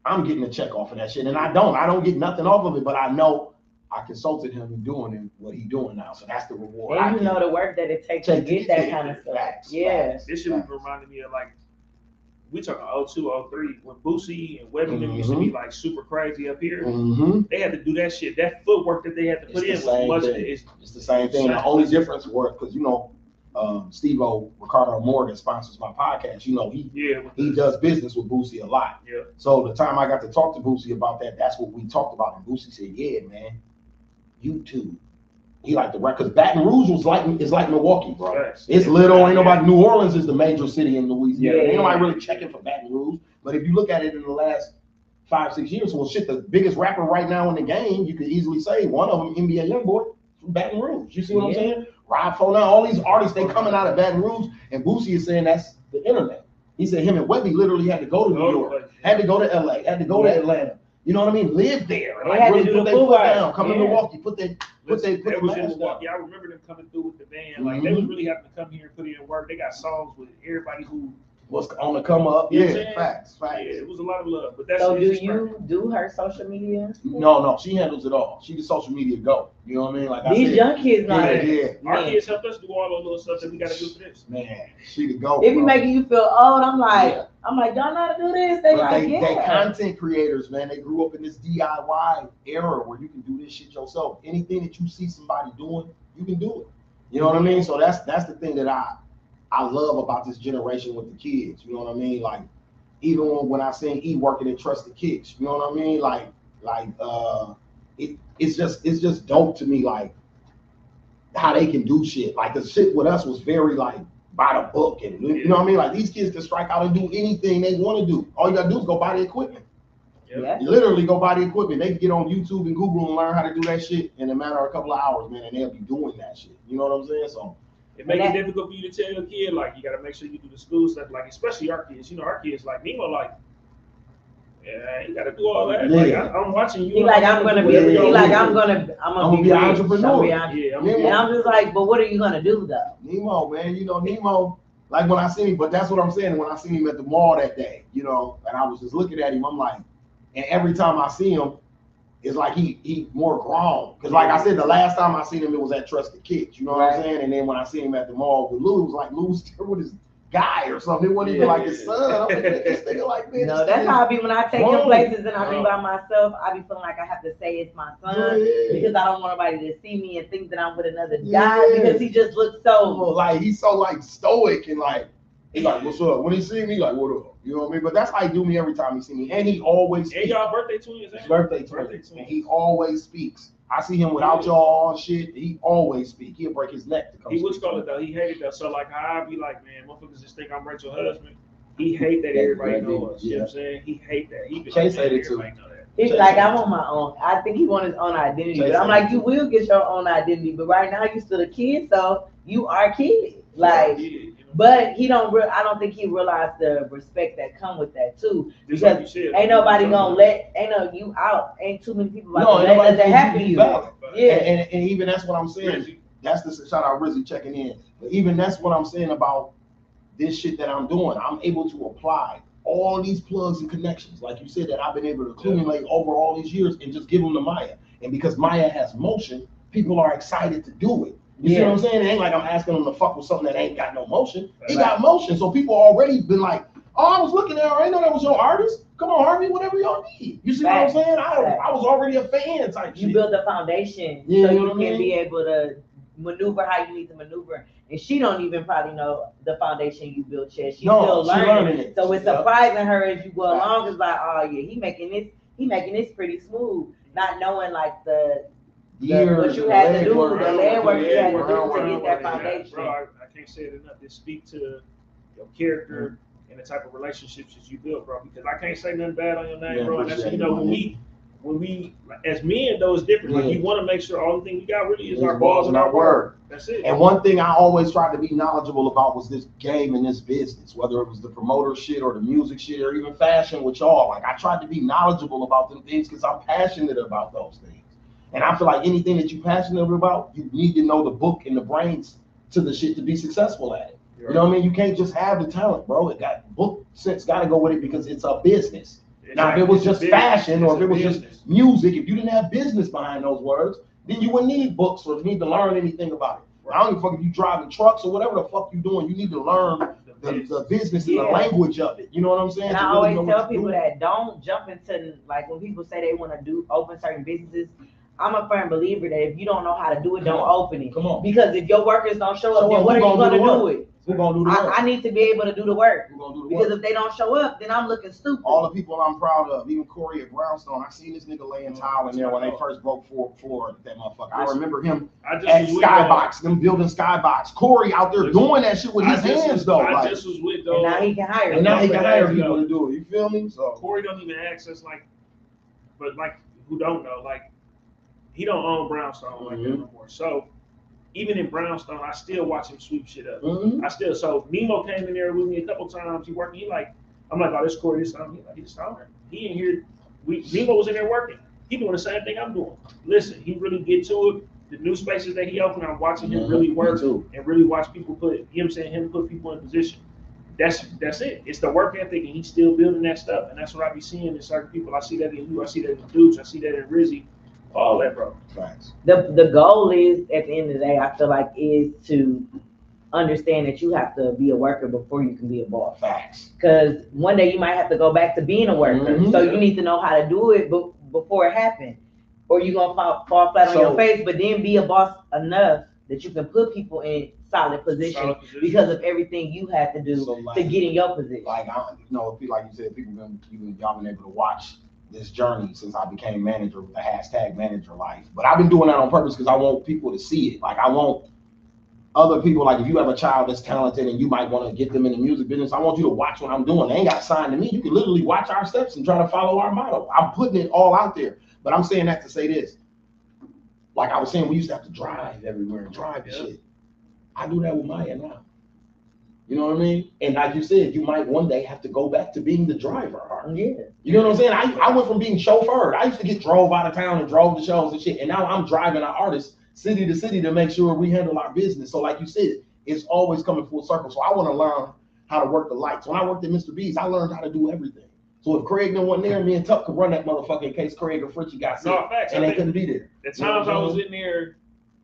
I'm getting a check off of that shit, and I don't get nothing off of it, but I know I consulted him in doing what he's doing now, so that's the reward. And you know the work that it takes to get that kind of stuff. Facts. This shit reminded me of like we talking 02, 03 when Boosie and Webby used to be like super crazy up here. They had to do that shit. That footwork that they had to put in was much. It's the same thing. The only difference was because Steve-O, Ricardo Morgan sponsors my podcast. You know, he does business with Boosie a lot. Yeah. So the time I got to talk to Boosie about that, that's what we talked about. And Boosie said, "Yeah, man, YouTube." He liked the record because Baton Rouge is like Milwaukee, bro. Yes. It's little. Ain't nobody. New Orleans is the major city in Louisiana. Ain't nobody really checking for Baton Rouge. But if you look at it in the last 5-6 years, well, shit, the biggest rapper right now in the game, you could easily say one of them, NBA YoungBoy, from Baton Rouge. You see what I'm saying? Rob Fona, all these artists, they coming out of Baton Rouge, and Boosie is saying that's the internet. He said him and Webby literally had to go to New York, had to go to LA, had to go to Atlanta. You know what I mean? Live there. They had to do the foot down. Come to Milwaukee, put their was in Milwaukee. I remember them coming through with the band. Like they was really having to come here and put in work. They got songs with everybody who was on the come up. Facts. Yeah, it was a lot of love. But that's so. Do you do her social media? No, she handles it all. She the social media go. You know what I mean? Like these young kids, our kids helped us do all the little stuff that we got to do for this. Man, she the go. If you making you feel old, I'm like, y'all know how to do this. They content creators, man. They grew up in this DIY era where you can do this shit yourself. Anything that you see somebody doing, you can do it. You know what I mean? So that's the thing that I love about this generation with the kids. You know what I mean? Like even when I seen E working at Trusted Kicks, you know what I mean? It's just dope to me, like how they can do shit. Like the shit with us was very like by the book, and you know what I mean? Like these kids can strike out and do anything they want to do. All you gotta do is go buy the equipment. Yeah. You literally go buy the equipment. They can get on YouTube and Google and learn how to do that shit in a matter of a couple of hours, man, and they'll be doing that shit. You know what I'm saying? So it makes it difficult for you to tell your kid, like, you got to make sure you do the school stuff, like, especially our kids. You know, our kids, like, Nemo, like, you got to do all that. Yeah. Like, I'm watching you. I'm going to be an entrepreneur. And I'm just like, but what are you going to do, though? Nemo, man, you know, Nemo, like when I seen him, but that's what I'm saying. When I seen him at the mall that day, you know, and I was just looking at him, I'm like, and every time I see him, it's like he more grown. Because like I said, the last time I seen him, it was at Trusted Kids. You know what I'm saying? And then when I seen him at the mall with Lou, it was like Lou's there with his guy or something. It wasn't even like his son. I'm like, this nigga like, man. No, that's how I be when I take him places and I be by myself. I be feeling like I have to say it's my son because I don't want nobody to see me and think that I'm with another guy because he just looks so like he's so like stoic and like he's like, what's up? When he see me, like, what up? You know what I mean? But that's how he do me every time he see me. And he always speaks. And y'all birthday twins? Birthday twins. And he always speaks. I see him without y'all shit. He always speak. He'll break his neck to come. He was called it though. He hated that. So like how I be like, man, motherfuckers just think I'm Rachel's husband. He hate that everybody knows us. You know what I'm saying? He hate that. He Chase like, hated too. He's like, I'm on my own. I think he want his own identity. But I'm like, you will get your own identity. But right now you still a kid, so you are a kid. Like but he don't. I don't think he realized the respect that come with that too. Because like said, ain't nobody gonna let you out. Ain't too many people about to let that happen to you. Yeah, and even that's what I'm saying. That's the shout out Rizzy checking in. But even that's what I'm saying about this shit that I'm doing. I'm able to apply all these plugs and connections, like you said, that I've been able to accumulate over all these years and just give them to Maya. And because Maya has motion, people are excited to do it. You see what I'm saying? It ain't like I'm asking them to fuck with something that ain't got no motion. He got motion. So people already been like, oh, I was looking there. I didn't know that was your artist. Come on, Harvey, whatever y'all need. You see what I'm saying? I was already a fan type shit. You build a foundation so you can be able to maneuver how you need to maneuver. And she don't even probably know the foundation you built yet. She's still learning it. So it's surprising her as you go along. It's like, oh yeah, he making this pretty smooth. Not knowing like what you had to do, the land work you had to do to get that foundation. Bro, I can't say it enough. Just speak to your character and the type of relationships that you build, bro. Because I can't say nothing bad on your name, bro. And that's when we as men though it's different. Like you want to make sure all the thing we got really is our balls and our word. That's it. And one thing I always tried to be knowledgeable about was this game and this business, whether it was the promoter shit or the music shit or even fashion with y'all. Like I tried to be knowledgeable about them things because I'm passionate about those things. And I feel like anything that you're passionate about, you need to know the book and the brains to the shit to be successful at it. You know what I mean? You can't just have the talent, bro. It got book sense got to go with it because it's a business. Now, if it was just fashion or if it was just music, if you didn't have business behind those words, then you wouldn't need books or need to learn anything about it. I don't give a fuck if you driving trucks or whatever the fuck you doing. You need to learn the business and the language of it. You know what I'm saying? And I always tell people that don't jump into, like when people say they want to open certain businesses, I'm a firm believer that if you don't know how to do it, don't open it. Come on. Because if your workers don't show up, then what are you going to do it? Who's going to do the work? I need to be able to do the work. Who's going to do the because work? If they don't show up, then I'm looking stupid. All the people I'm proud of, even Corey at Brownstone, I seen this nigga laying tile in there when they first broke floor that motherfucker. I remember him at Skybox, them building Skybox. Corey out there doing that shit with his hands though. I just was with those. And now he can hire. And now he can hire people to do it. You feel me? So Corey don't even access but who don't know, he don't own Brownstone like that no more. So even in Brownstone, I still watch him sweep shit up. So Nemo came in there with me a couple times. He working. I'm like, oh, this Corey, this time. He's the owner. He in here. Nemo was in there working. He doing the same thing I'm doing. Listen, he really get to it. The new spaces that he opened, I'm watching him really work and really watch people put people in position. That's it. It's the work ethic, and he's still building that stuff. And that's what I be seeing in certain people. I see that in you. I see that in Dukes. I see that in Rizzy. All that, bro. Facts. The goal is, at the end of the day, I feel like, is to understand that you have to be a worker before you can be a boss. Facts. Because one day you might have to go back to being a worker. So you need to know how to do it before it happens. Or you're going to fall flat on your face, but then be a boss enough that you can put people in solid position because of everything you have to do to get in your position. Like you said, y'all been able to watch this journey since I became manager with the hashtag manager life. But I've been doing that on purpose because I want people to see it. Like I want other people, like if you have a child that's talented and you might want to get them in the music business, I want you to watch what I'm doing. They ain't got signed to me. You can literally watch our steps and try to follow our motto. I'm putting it all out there. But I'm saying that to say this. Like I was saying, we used to have to drive everywhere and drive and shit. I do that with Maya now. You know what I mean? And like you said, you might one day have to go back to being the driver. Yeah. You know what I'm saying? I went from being chauffeured. I used to get drove out of town and drove the shows and shit. And now I'm driving our artists city to city to make sure we handle our business. So like you said, it's always coming full circle. So I want to learn how to work the lights. When I worked at Mr. B's, I learned how to do everything. So if Craig didn't want there, me and Tuck could run that motherfucker in case Craig or Fritchie got sick. No, facts. And they couldn't be there. The times I was in there,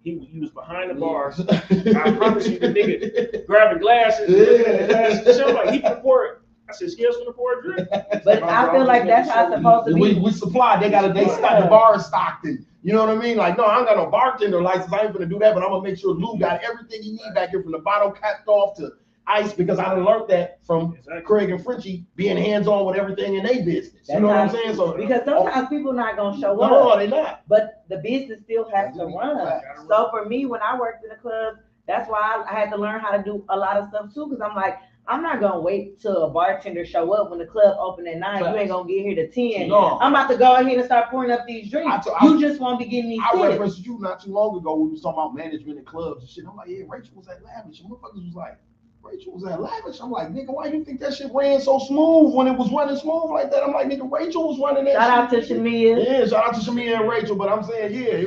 he was behind the bars. I promise you, the nigga grabbing glasses, looking at the glasses. So like he can pour. I said, Scales gonna pour a drink. But I feel like that's how it's supposed to be. We supply. They stock the bar stocked in. You know what I mean? Like, no, I ain't got no bartender license. I ain't gonna do that, but I'm gonna make sure Lou got everything he need back here from the bottle capped off to ice, because I done learned that from Craig and Fritchie being hands-on with everything in their business. You know what I'm saying? So because sometimes people not gonna show up. No, they not. But the business still has to run. So for me, when I worked in the club, that's why I had to learn how to do a lot of stuff too. Because I'm like, I'm not gonna wait till a bartender show up when the club open at 9. You ain't gonna get here to 10. No. I'm about to go ahead and start pouring up these drinks. You just won't be getting these. I referenced you not too long ago. We was talking about management and clubs and shit. I'm like, yeah, Rachel was at Lavish. And motherfuckers was like, Rachel was at Lavish. I'm like, nigga, why you think that shit ran so smooth when it was running smooth like that? I'm like, nigga, Rachel was running that. Shout out to Shamia. Yeah, shout out to Shamia and Rachel. But I'm saying, yeah,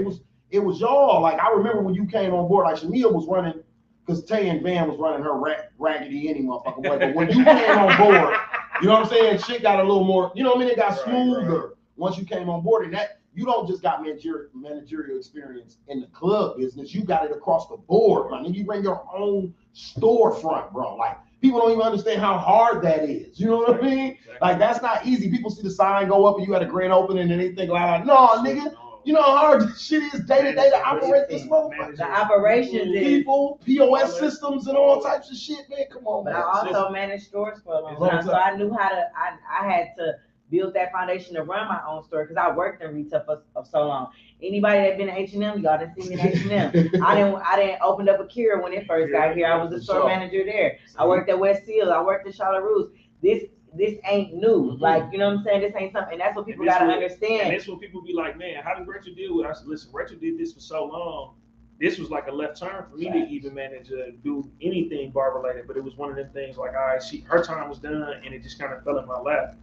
it was y'all. Like, I remember when you came on board, like Shamia was running, because Tay and Van was running her raggedy any motherfucking way. But when you came on board, you know what I'm saying? Shit got a little more, you know what I mean? It got smoother once you came on board. And that, you don't just got managerial experience in the club business. You got it across the board, man. You bring your own storefront, bro. Like, people don't even understand how hard that is. You know what I mean? Exactly. Like, that's not easy. People see the sign go up and you had a grand opening and they think, like, no, nigga. You know how hard this shit is day to day to operate this motherfucker. The operations, people, POS systems, and all types of shit, man. Come on, but man. I also managed stores for a long time, so I knew how to. I had to build that foundation to run my own store because I worked in retail for so long. Anybody that been at H&M, y'all done seen me at H&M. I didn't open up a Kira when it first got here. I was the store manager there. I worked at West Seal. I worked at Charlotte Russe. This ain't new. Like, you know what I'm saying? This ain't something. And that's what people got to understand. And that's what people be like, man, how did Rachel deal with it? I said, listen, Rachel did this for so long. This was like a left turn for me to even manage to do anything bar related. But it was one of them things like, all right, her time was done and it just kind of fell in my lap.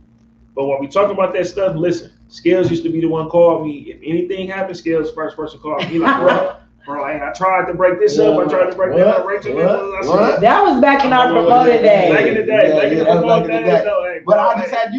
But when we talk about that stuff, listen, Scales used to be the one call me. If anything happened, Scales first person called me. He like, bro, I tried to break this up. I tried to break that up. Rachel, that was back in our promoting days. Back in the day. Back in the promoting days. But I just had,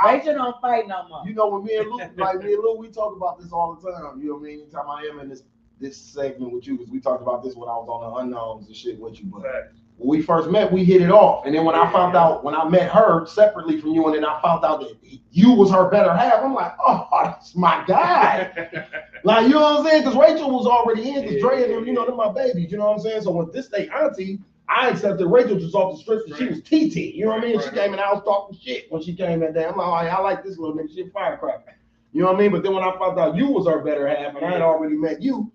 Rachel don't fight no more. You know, when me and Lou, we talk about this all the time. You know what I mean? Anytime I am in this segment with you, because we talked about this when I was on the Unknowns and shit with you. But when we first met, we hit it off. And then when I found out, when I met her separately from you, and then I found out that you was her better half, I'm like, oh, that's my guy. Like, you know what I'm saying? Because Rachel was already in, because Dre and them, you know, they're my babies, you know what I'm saying? So when this day auntie, I accepted Rachel just off the strip, and she was TT, you know what I mean? She came and I was talking shit when she came in there. I'm like, I like this little nigga, she a firecracker. You know what I mean? But then when I found out you was her better half, and I had already met you,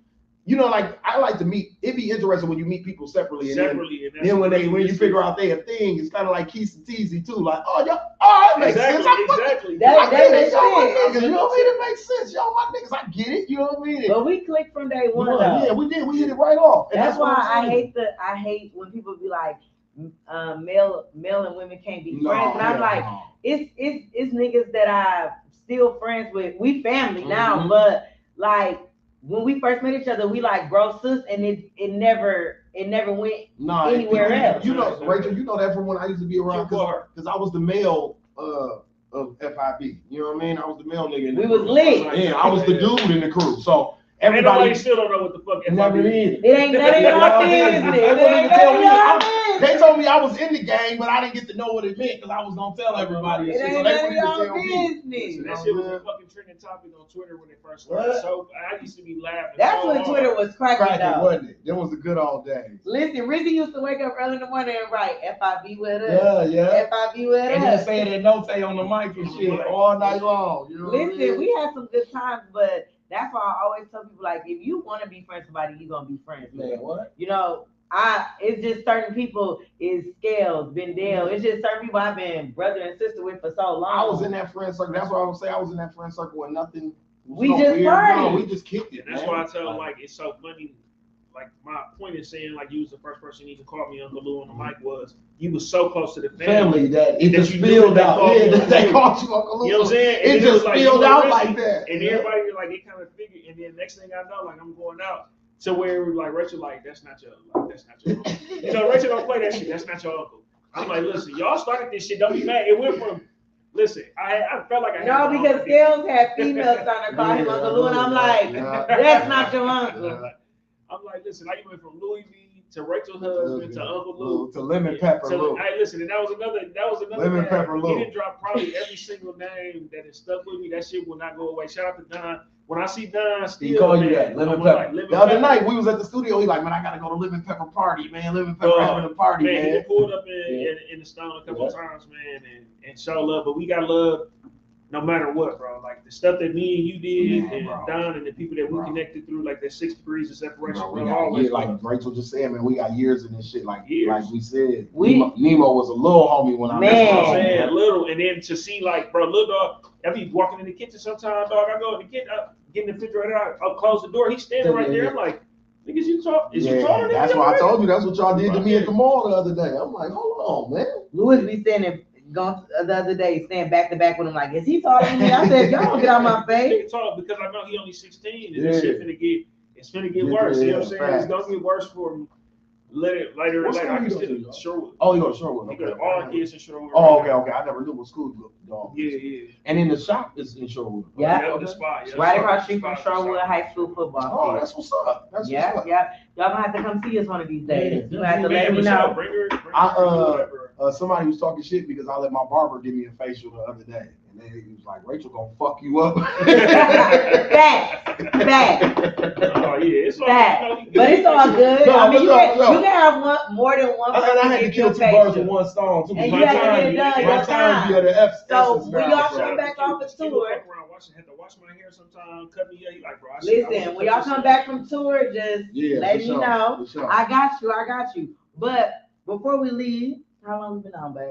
you know, like, I like to meet, it'd be interesting when you meet people separately. And then when you figure out they a thing, it's kind of like Keith and Teasy too. Like, oh, that makes sense. Exactly. That makes sense. You know what I mean? It makes sense. Y'all my niggas, I get it. You know what I mean? But we clicked from day one. Yeah, we did. We hit it right off. And that's why I hate when people be like, male and women can't be friends. And I'm like, it's niggas that I'm still friends with. We family now, but like, when we first met each other, we like bro sis, and it never went anywhere else. You know, Rachel, you know that from when I used to be around, because I was the male of FIB. You know what I mean? I was the male nigga. We was lit. Yeah, I was the dude in the crew. So everybody still don't know what the fuck FIB is. It ain't none of your business. They told me I was in the game, but I didn't get to know what it meant because I was gonna tell everybody. It ain't none of your business. That shit was a fucking trending topic on Twitter when it first started. So I used to be laughing. That's when Twitter was cracking, wasn't it? That was the good old days. Listen, Rizzy used to wake up early in the morning and write FIB with us. Yeah. FIB with us. And then say that note on the mic and shit all night long. You know Listen, we had some good times, but that's why I always tell people, like, if you want to be friends with somebody, you're gonna be friends with them. What? You know, it's just certain people is Scales, Bendale. It's just certain people I've been brother and sister with for so long. I was in that friend circle. That's what I would say. I was in that friend circle where nothing. We just partied. No, we just kicked it. And that's why I tell them, like, it's so funny. Like, my point in saying, like, you was the first person even called me Uncle Lou on the mic was you was so close to the family that it just spilled out. Yeah, they called you Uncle Lou. You know what I'm saying? It just spilled out like that. And everybody, like, it kind of figured. And then next thing I know, like, I'm going out to where, like, Rachel, like, that's not your uncle. You know, Rachel don't play that shit. That's not your uncle. I'm like, listen, y'all started this shit. Don't be mad. It went from Listen, I felt like I had No, my because uncle. Scales had females starting to call him Uncle Lou, and I'm like, that's not your uncle. I'm like, listen, I went from Louis V to Rachel's husband to Uncle Lou to Lemon Pepper Lou. Hey, listen, and that was another Lemon name. Pepper Lou. He didn't drop probably every single name that is stuck with me. That shit will not go away. Shout out to Don. When I see Don, still He call man, you that, Lemon I'm Pepper. like, Lemon the other Pepper. night we was at the studio. He like, man, I gotta go to Lemon Pepper party, man. Lemon Pepper having a party, man. man. He pulled up in the Stone a couple of times, man, and show love. But we got love no matter what, bro. Like the stuff that me and you did, and bro. Don, and the people that we connected through, like that 6 degrees of separation, Bro, bro. we got Always, years, like Rachel just said, man, we got years in this shit. Like we said, We- Nemo was a little homie when I Man. That's what I'm saying, little, and then to see like, bro, little dog, I be walking in the kitchen sometimes, dog. I go in the kitchen, get in the refrigerator, I'll close the door. He's standing right there. I'm like, niggas, you talk? Is you taller than that's me? what I told you. That's what y'all did to me at the mall the other day. I'm like, hold on, man. Louis be standing, gone the other day, standing back to back with him, like, is he taller than me? I said, y'all don't get out my face. Nigga tall because I know he only 16, and Yeah. this shit it's finna get worse. You know what I'm saying? facts. It's gonna get worse for him. Later. What I school can you go still to, y'all? Sherwood. Oh, you go to Sherwood. He got all kids in Sherwood. Oh, okay. I never knew what school you go to, dog. Yeah. And then the shop is in Sherwood. Yeah. The spot. Yeah, Right the across spot, the street from the spot. Sherwood High School football Oh, field. that's what's up. That's Yeah, what's up. yeah. Y'all gonna have to come see us one of these days. Yeah, You have to Man, let me Michelle, know. bring her Somebody was talking shit because I let my barber give me a facial the other day. And then he was like, Rachel gonna fuck you up. Facts. Oh, yeah. It's all Facts. But it's all good. No, I mean, you no, can, no. you can have more than one And I person had to give kill you a two birds with facial. one stone too. And My you have to time- get it done, my your time time. be at the F. So essence when now, y'all so. come back off the tour, Had to wash my hair sometime, cut me hair. He like, bro, listen, when y'all come back from tour, just let me know. For sure. I got you. But before we leave, how long we been on, babe?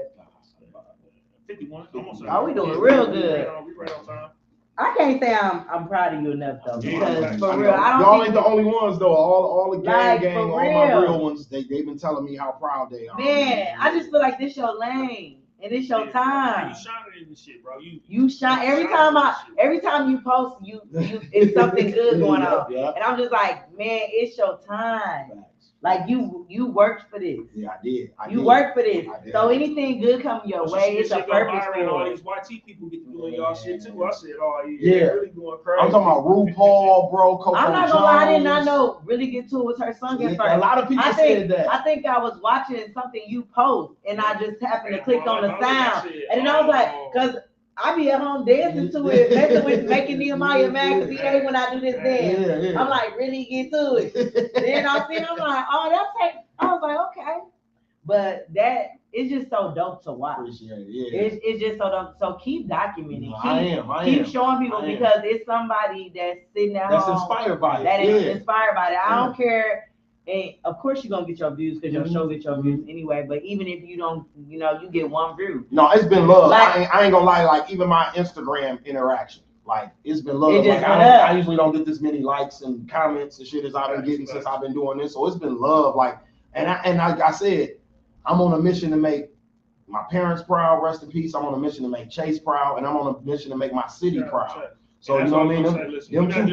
51. Almost. Oh, we doing real good. We right on time. I can't say I'm proud of you enough though, because Yeah, for real, I Y'all don't ain't think, the only ones though. All the Like, gang, for all my real. real ones, they've been telling me how proud they are. man, I just feel like this your lane and it's your time. You shining in this shit, bro. You shine every time you post, you it's something good going on. Yeah. And I'm just like, man, it's your time. Like you worked for this. Yeah, I did. You worked for this. I did. So anything good coming your way, it's a purpose And all for these it. YT people get to doing y'all shit too. I said, oh yeah, Yeah. they really going crazy. I'm talking about RuPaul, bro. Coco I'm not gonna lie, I did not Jones. know Really Get To It was her song at A first. lot of people I said that. think I was watching something you post and I just happened to click on the sound. And then I was like, cause I be at home dancing to it, messing with making Nehemiah mad because he hate when I do this dance. Yeah. I'm like, really get to it. Then I'm like, oh, that's like, I was like, okay. But that it's just so dope to watch. Appreciate it. Yeah. It's just so dope. So keep documenting. No, I am. Keep showing people I am. because it's somebody that's sitting at That's home inspired by it. that is Yeah. inspired by it. I Yeah. don't care. And of course you're gonna get your views because your Mhm. show gets your views anyway. But even if you don't, you get one view. No, it's been love. Like- I ain't gonna lie. Like even my Instagram interaction, like it's been love. It just Like went up. I usually don't get this many likes and comments and shit as I've been getting since I've been doing this. So it's been love. Like like I said, I'm on a mission to make my parents proud. Rest in peace. I'm on a mission to make Chase proud, and I'm on a mission to make my city proud. So you know what I mean? Them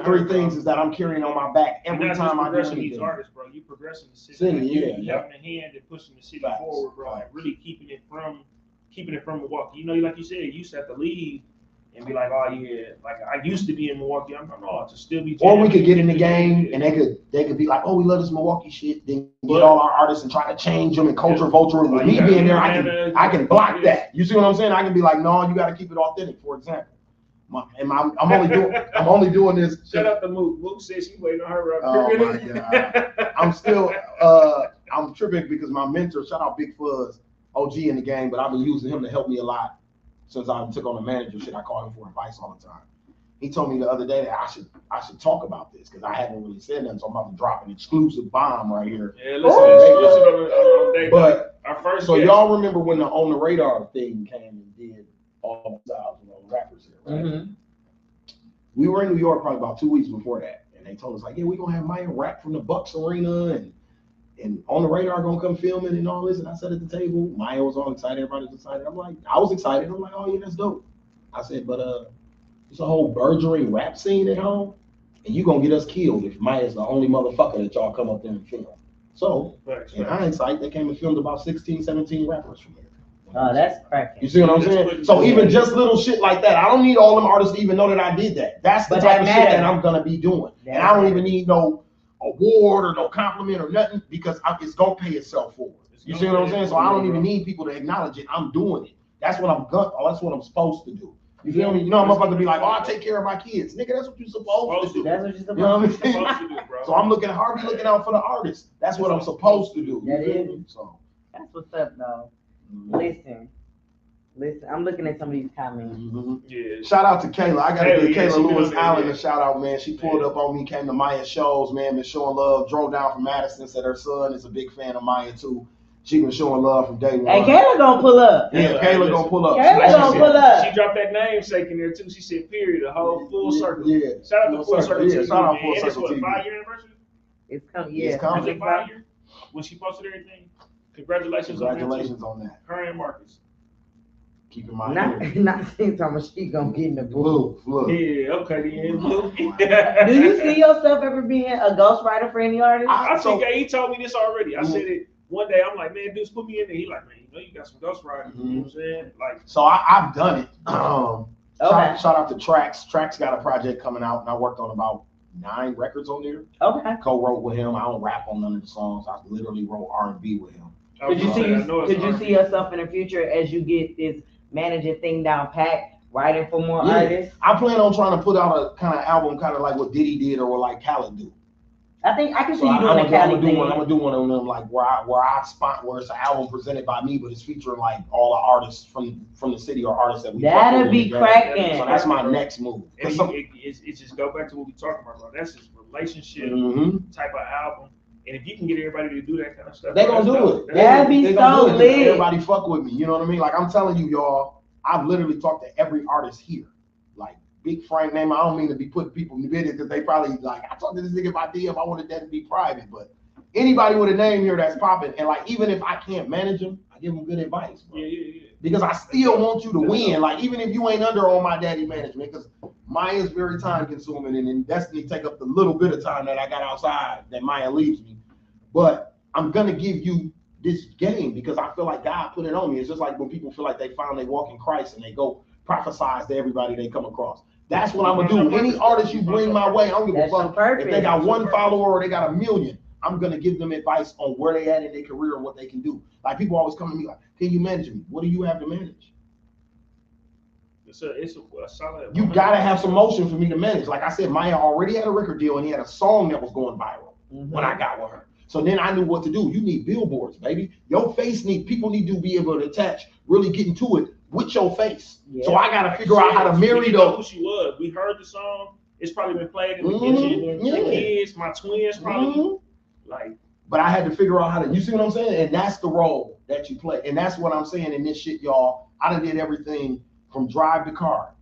three things is that I'm carrying on my back every time I do these anything. artists, bro. You progressing the city. City, Like, yeah, you having a hand in pushing the city Facts. forward, bro, and Facts. really keeping it from Milwaukee. You know, like you said, you used to have to leave and be like, oh yeah, like I used to be in Milwaukee. I'm not to still be. Or we could get in the game and they could be like, oh, we love this Milwaukee shit. Then get all our artists and try to change them and culture vulture. With me being there, I can block that. You see what I'm saying? I can be like, no, you got to keep it authentic. For example, I'm only doing this. Shut up, the Mook. Mook says she waiting on her. Oh my God. I'm still I'm tripping because my mentor, shout out Big Fuzz, OG in the game, but I've been using him to help me a lot since I took on the manager shit. I call him for advice all the time. He told me the other day that I should talk about this because I haven't really said nothing, so I'm about to drop an exclusive bomb right here. Yeah, listen on day. But our first so guest. y'all remember when the On the Radar thing came and did all the styles, rappers here, right? Mm-hmm. We were in New York probably about 2 weeks before that, and they told us like, yeah, we're gonna have Maya rap from the Bucks Arena and On the Radar gonna come filming and all this. And I sat at the table. Maya was all excited. Everybody was excited. I was excited. I'm like, oh yeah, that's dope. I said, but it's a whole burgeoning rap scene at home, and you gonna get us killed if Maya's the only motherfucker that y'all come up there and film. So in hindsight, they came and filmed about 16, 17 rappers from here. Oh, that's cracking. You see what I'm saying? So even just little shit like that, I don't need all them artists to even know that I did that. That's the type of shit that I'm gonna be doing, and I don't even need no award or no compliment or nothing because it's gonna pay itself forward. You see what I'm saying? So I don't even need people to acknowledge it. I'm doing it. That's what that's what I'm supposed to do. You feel me? You know, I'm about to be like, oh, I take care of my kids. Nigga, that's what you're supposed to do. That's what you're supposed to do. You know what I'm saying? So I'm looking out for the artists. That's what I'm supposed to do. That is. So that's what's up, though. Listen, I'm looking at some of these comments. Yeah. Shout out to Kayla. I gotta give Kayla Lewis Allen a shout out, man. She pulled up on me, came to Maya shows, man, been showing love, drove down from Madison, said her son is a big fan of Maya too. She been showing love from day one. Hey, Kayla gonna pull up. Yeah, Kayla gonna pull up. Kayla gonna pull up. She dropped that namesake in there too. She said, period, a whole full circle. Yeah. Shout out to Full Circle TV. Shout out Full It's Circle what, TV. 5-year anniversary? It's coming. Yeah, It's coming. Was it 5 years? When she posted everything? Congratulations on that. Her and Marcus. Keep in mind. Not saying Thomas, she gonna get in the book. Blue. Yeah, okay, then. Blue. Do you see yourself ever being a ghostwriter for any artist? I think he told me this already. I said it one day. I'm like, man, dude, put me in there. He like, man, you know you got some ghostwriting. You know what I'm saying? Like, so I've done it. Okay. Shout out to Trax. Trax got a project coming out, and I worked on about 9 records on there. Okay. Co-wrote with him. I don't rap on none of the songs. I literally wrote R&B with him. Could you see yourself in the future as you get this managing thing down pat, writing for more artists? I plan on trying to put out a kind of album, kind of like what Diddy did or what like Khaled do. I think I can see you doing a Khaled thing. I'm gonna do one of them like where it's an album presented by me, but it's featuring like all the artists from the city or artists that we. That'd be cracking. So that's my next move. It just go back to what we talking about, bro. That's his relationship type of album. And if you can get everybody to do that kind of stuff, they gonna do it. That'd be so lit. Everybody fuck with me. You know what I mean? Like I'm telling you, y'all, I've literally talked to every artist here. Like Big Frank name, I don't mean to be putting people in the video because they probably like, I talked to this nigga about DM, I wanted that to be private, but anybody with a name here that's popping, and like even if I can't manage them, I give them good advice, bro. Yeah. Because I still want you to win. Like even if you ain't under on my daddy management, because Maya's very time consuming, and then Destiny take up the little bit of time that I got outside that Maya leaves me. But I'm gonna give you this game because I feel like God put it on me. It's just like when people feel like they found they walk in Christ and they go prophesize to everybody they come across. That's what I'm gonna do. Any artist you bring my way, I don't give a fuck if they got 1 follower or they got 1 million. I'm gonna give them advice on where they at in their career and what they can do. Like people always come to me like, "Can you manage me? What do you have to manage?" It's a solid. You gotta have some motion for me to manage. Like I said, Maya already had a record deal and he had a song that was going viral when I got with her. So then I knew what to do. You need billboards, baby. Your face people need to be able to attach, really get into it with your face. Yeah. So I gotta figure out how to marry those. Who she was. We heard the song. It's probably been played in the kitchen. The kids, my twins, probably. Like, but I had to figure out how to. You see what I'm saying? And that's the role that you play. And that's what I'm saying in this shit, y'all. I done did everything from drive to car.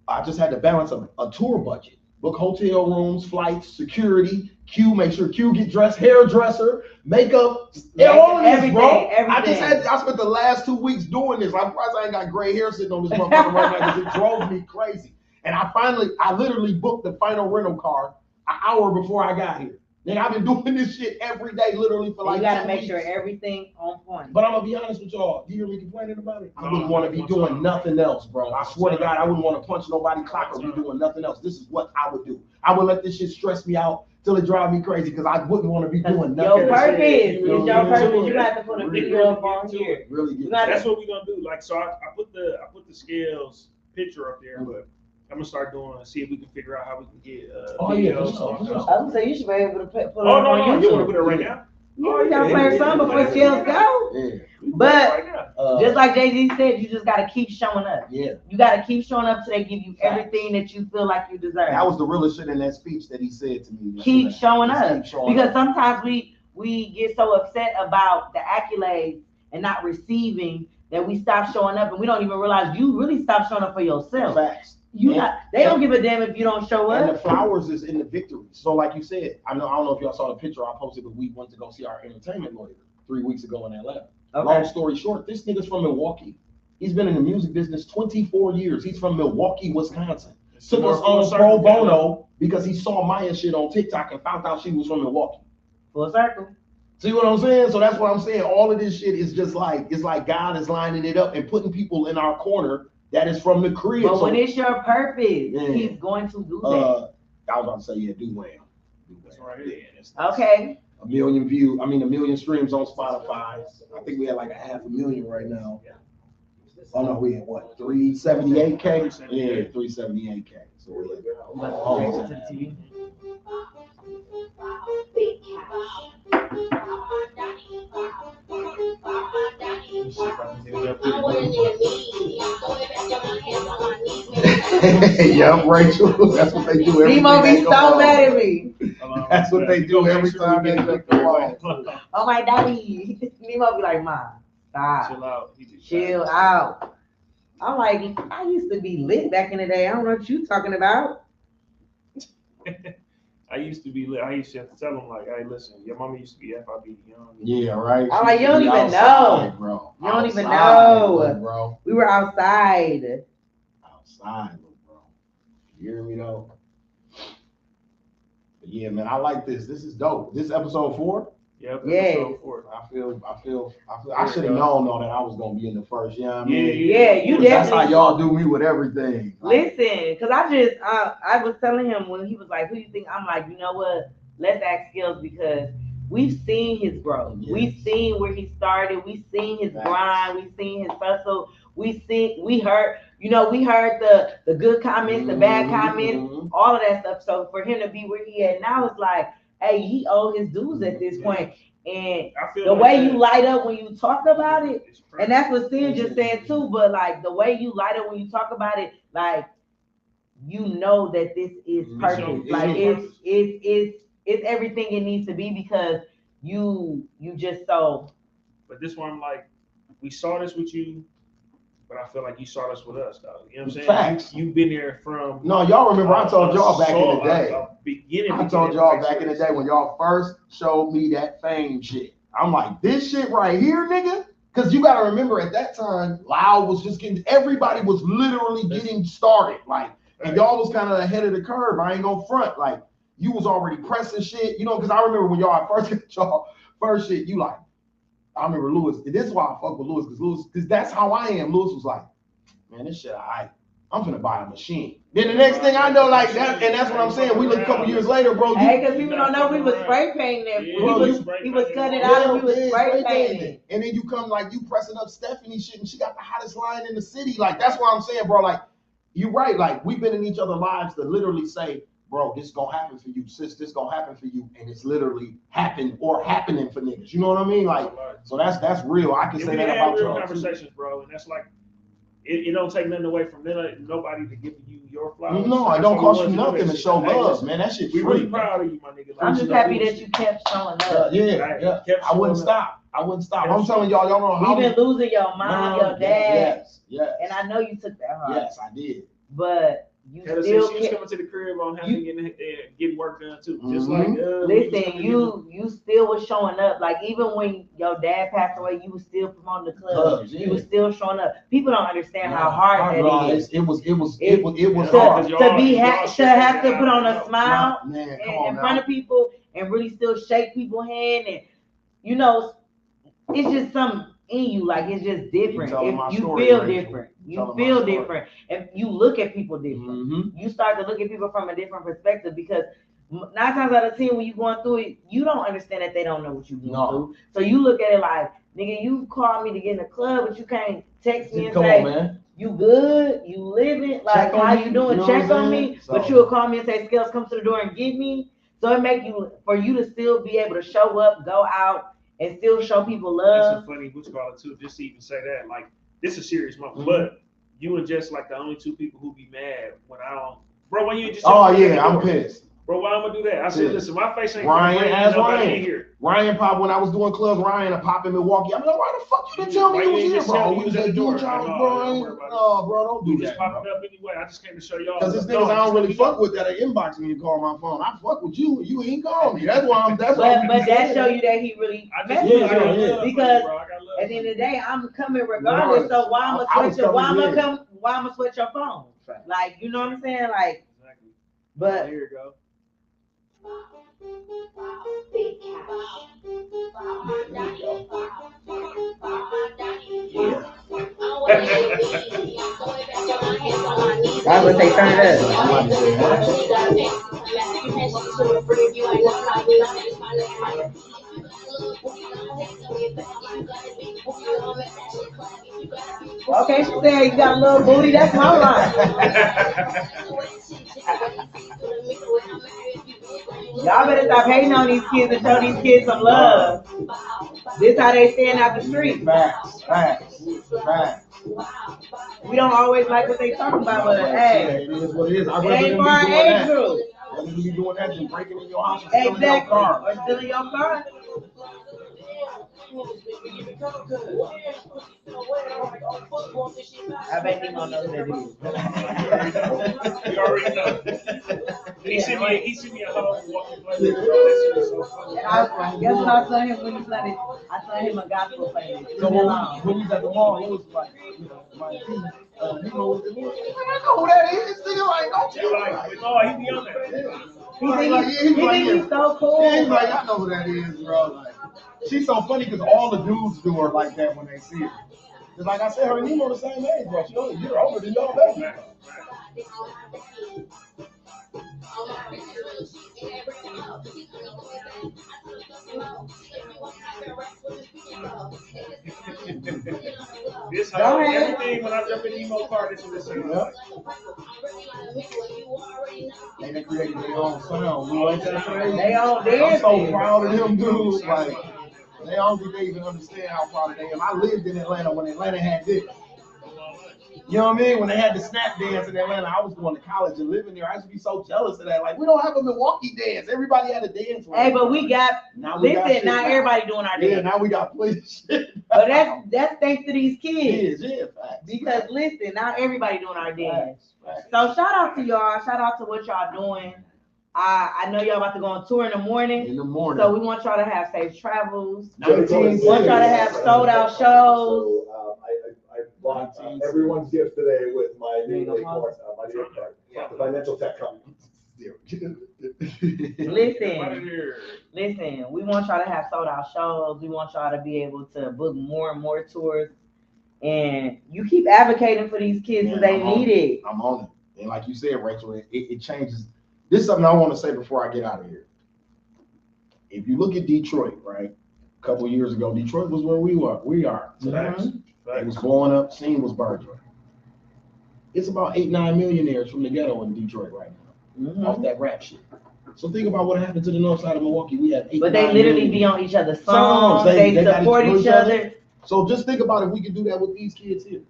I just had to balance a tour budget. Book hotel rooms, flights, security, Q, make sure Q get dressed, hairdresser, makeup, all of this, bro. Everything. I spent the last 2 weeks doing this. I'm surprised I ain't got gray hair sitting on this motherfucker right now because it drove me crazy. And I literally booked the final rental car an hour before I got here. Then I've been doing this shit every day, literally for like 2 weeks. You gotta make sure everything on point. But I'm gonna be honest with y'all. Do you hear me complaining about it? I wouldn't want to be doing nothing else, bro. I swear to God, I wouldn't want to punch nobody clock or be doing nothing else. This is what I would do. I would let this shit stress me out till it drive me crazy because I wouldn't want to be doing nothing. Your purpose. It's your purpose. You have to put a video up on here. Really good. That's what we're gonna do. Like, so I put the scales picture up there, but I'm gonna start see if we can figure out how we can get videos. I was gonna say you should be able to put it on YouTube. You want to put it right now? You gotta play some before scales go. Yeah. But just like Jay-Z said, you just gotta keep showing up. Yeah. You gotta keep showing up till they give you everything that you feel like you deserve. That was the realest shit in that speech that he said to me. Keep showing up. Because sometimes we get so upset about the accolades and not receiving that we stop showing up and we don't even realize you really stop showing up for yourself. Facts. They don't give a damn if you don't show up. And the flowers is in the victory. So like you said, I don't know if y'all saw the picture I posted, but we went to go see our entertainment lawyer 3 weeks ago in LA. Okay. Long story short, this nigga's from Milwaukee. He's been in the music business 24 years. He's from Milwaukee, Wisconsin. Took us on pro bono because he saw Maya shit on TikTok and found out she was from Milwaukee. Full circle. See what I'm saying? So that's what I'm saying. All of this shit is just like, it's like God is lining it up and putting people in our corner that is from the crib. But so, when it's your purpose, he's going to do that. I was about to say, yeah, do wham. That's right. Yeah, Okay. a million views. I mean, a million streams on Spotify. I think we had like 500,000 right now. Oh no, we had what? 378K? Yeah, 378K. So we're like, Oh, to the TV. Yup, Rachel. That's what they do every Nemo time they be go so on. mad at me. That's what they do every time they go on. Oh my daddy. Nemo be like, Mom, stop. Chill out. Chill out. I'm like, I used to be lit back in the day. I don't know what you talking about. I used to be lit. I used to have to tell them like, hey, listen, your mama used to be FIB. Yeah, right. I'm like, you don't even outside, know. Bro. You don't even Outside, know. bro. We were outside. Outside, bro. You hear me though? But yeah, man, I like this. This is dope. This is episode 4. Yep. Yeah. Episode 4. I should have known though that I was gonna be in the first. You know what I mean? Yeah, you definitely. That's how y'all do me with everything. Like, listen, cause I was telling him when he was like, "Who do you think?" I'm like, you know what? Let's ask Skills because we've seen his growth. Yes. We've seen where he started. We've seen his grind. We've seen his hustle. We heard the good comments, the bad comments, all of that stuff. So for him to be where he at now, it's like, hey, he owed his dues at this point. And the way you light up when you talk about it, and that's what Sin just said too, but like the way you light up when you talk about it, like you know that this is perfect. Like it's everything it needs to be because you just so. But this one, I'm like, we saw this with you, but I feel like you saw this with us, though. You know what I'm saying? Facts. You've been there from. No, y'all remember I told y'all back in the day. Beginning. I told y'all back in the day when y'all first showed me that fame shit. I'm like, this shit right here, nigga. Because you gotta remember at that time, Loud was just getting. Everybody was literally getting started. Like, and y'all was kind of ahead of the curve. I ain't gonna front. Like, you was already pressing shit. You know, because I remember when y'all first get y'all first shit, you like. I remember Lewis. This is why I fuck with Lewis, because that's how I am. Lewis was like, man, this shit, I'm finna buy a machine. Then the next thing I know, like that, and that's what I'm saying. We look a couple years later, bro. Hey, because people don't know we was spray painting it. He was cutting it out and we was spray painting. And then you come like you pressing up Stephanie shit, and she got the hottest line in the city. Like that's what I'm saying, bro. Like you're right. Like we've been in each other's lives to literally say, bro, this gonna happen for you, sis. This gonna happen for you, and it's literally happened or happening for niggas. You know what I mean? Like, so that's real. I can say that about real conversations, bro, and that's like it don't take nothing away from nobody to give you your flowers. No, it don't cost you nothing to show love, man. That shit's free. We're really proud of you, my nigga. I'm just happy that you kept showing up. Yeah. I wouldn't stop. I'm telling y'all don't know how you've been losing your mom, your dad. Yes. And I know you took that hard. Yes, I did. But you still she was coming to the crib on having getting work done too. Just like listen, you still was showing up. Like even when your dad passed away, you was still promoting the club. You was still showing up. People don't understand how hard that is. It was hard to have to put on a smile in front of people and really still shake people's hand, and you know, it's just something in you. Like it's just different. If you feel different. You feel different, and you look at people different. You start to look at people from a different perspective because 9 times out of 10, when you're going through it, you don't understand that they don't know what you're going through. So you look at it like, nigga, you called me to get in the club, but you can't text me and say, you good, you living, like how you doing? Check on me, but you'll call me and say, Scales, come to the door and get me. So it make you for you to still be able to show up, go out, and still show people love. That's a funny what's called too. Just to even say that, like. This is a serious moment, but you and Jess like the only 2 people who be mad when I don't. Bro, when you just. Oh yeah, I'm pissed. Bro, why I'm gonna do that? I said, listen, my face ain't. Ryan here. Ryan pop when I was doing clubs. Ryan pop in Milwaukee. I'm like, why the fuck you didn't tell me you was here, bro? You was at the door, No, bro, don't do that. Just popping up anyway. I just came to show y'all. Because there's niggas I don't really fuck with that are inboxing me and call my phone. I fuck with you. You ain't call me. That's why I'm. But that show you that he really. Because at the end of the day, I'm coming regardless. So why I'm gonna switch your phone? Like you know what I'm saying? Like, but here you go. would say turn it up. Somebody said what? Okay, she said you got a little booty. That's my line. Y'all better stop hating on these kids and show these kids some love. This how they stand out the street. Facts. We don't always like what they talking about, but hey, It is what it is. I'd it rather ain't them for our be doing age that. group. Rather than be doing that than breaking in your house and stealing your Exactly. car. Or stealing your car. I bet you don't know who that You already know. He sent me a whole walking play. That shit is so funny. Guess what I told him when he started? I told him a gospel playlist. So when we was at the mall, it was like, you know, my Nemo was the music. I know who that is. This nigga like, don't They're you? like, oh, he be on there. He think he's so cool. Yeah, he's like, I know who that is, bro. Like, she's so funny because all the dudes do her like that when they see her. Cause like I said, her and Nemo the same age, bro. She only a year older than y'all, baby. This whole everything when I jump in Nemo car, this is the same. And they created their own sound. You know what I'm saying? They all I'm dancing. so proud of them dudes. Like, they don't think they even understand how proud of them. I lived in Atlanta when Atlanta had this. You know what I mean? When they had the snap dance in Atlanta, I was going to college and living there. I used to be so jealous of that. Like, we don't have a Milwaukee dance. Everybody had a dance. Hey, but we got, listen, not everybody doing our dance. Yeah, now we got plenty shit. But that's thanks to these kids. Yeah, facts. Because listen, not everybody doing our dance. Facts. So shout out to y'all. Shout out to what y'all doing. I know y'all about to go on tour in the morning. So we want y'all to have safe travels. Want y'all to have sold out shows. So I bought everyone's gift today with my new course, my new card, the financial tech company. Listen, we want y'all to have sold out shows. We want y'all to be able to book more and more tours. And you keep advocating for these kids because they need it. I'm on it. And like you said, Rachel, it changes. This is something I want to say before I get out of here. If you look at Detroit, right? A couple of years ago, Detroit was where we are today. It was blowing up, scene was burning. It's about 8-9 millionaires from the ghetto in Detroit right now, off that rap shit. So think about what happened to the north side of Milwaukee. We had 8, but they literally be on each other's songs. They support each other. So just think about if we could do that with these kids here.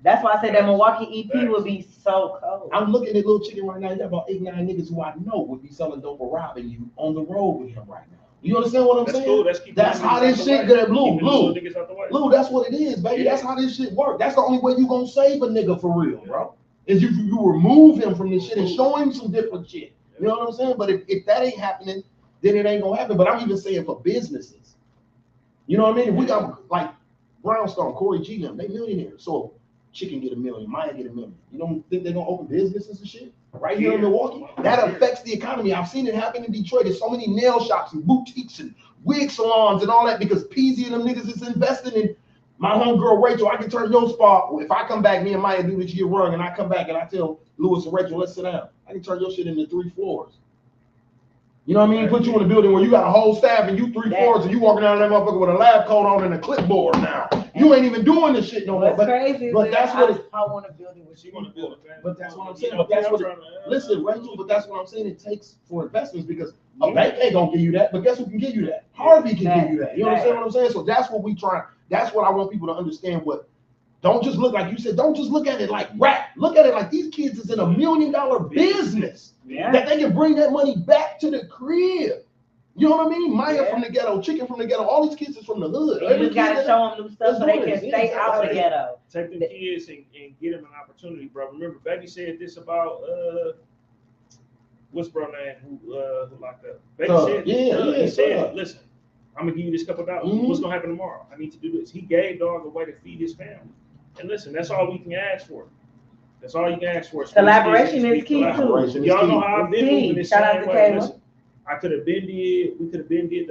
That's why I said that Milwaukee EP would be so cold. I'm looking at Little Chicken right now. You got about 8-9 niggas who I know would be selling dope or robbing you on the road with him right now. You understand what I'm saying? Cool. That's how this shit good. Lou, that's what it is, baby. That's how this shit works. That's the only way you gonna save a nigga for real, bro. Is you remove him from this shit and show him some different shit. You know what I'm saying? But if that ain't happening, then it ain't gonna happen. But I'm even saying for businesses. You know what I mean? If we got like Brownstone, Corey G, them, they millionaires. So Chicken get $1 million, Maya get $1 million. You don't think they're gonna open businesses and shit? Right here in Milwaukee? That affects the economy. I've seen it happen in Detroit. There's so many nail shops and boutiques and wig salons and all that because Peasy and them niggas is investing in my homegirl Rachel. I can turn your spot. If I come back, me and Maya do this year run, and I come back and I tell Lewis and Rachel, let's sit down. I can turn your shit into 3 floors. You know what I mean? Put you in a building where you got a whole staff and you 3 floors and you walking down that motherfucker with a lab coat on and a clipboard now. You ain't even doing this shit no more. But that's what it, I want a building with you want to build a family. But that's what I'm saying. But that's what it, listen, Rachel, but that's what I'm saying. It takes for investments because a bank ain't gonna give you that. But guess who can give you that? Harvey can give you that. You understand what I'm saying? So that's what we try. That's what I want people to understand. What don't just look like you said. Don't just look at it like rap. Look at it like these kids is in $1 million business that they can bring that money back to the crib. You know what I mean? Maya from the ghetto, Chicken from the ghetto. All these kids is from the hood. You just gotta show them new stuff so they can stay out the ghetto. Take them kids and get them an opportunity, bro. Remember, Becky said this about what's bro name who locked up. Becky he said, listen, I'm gonna give you this couple dollars. What's gonna happen tomorrow? I need to do this. He gave dog a way to feed his family. And listen, that's all we can ask for. That's all you can ask for. Collaboration is key too. Y'all know how I've been moving this Shout out to Kayla. I could have been did. We could have been did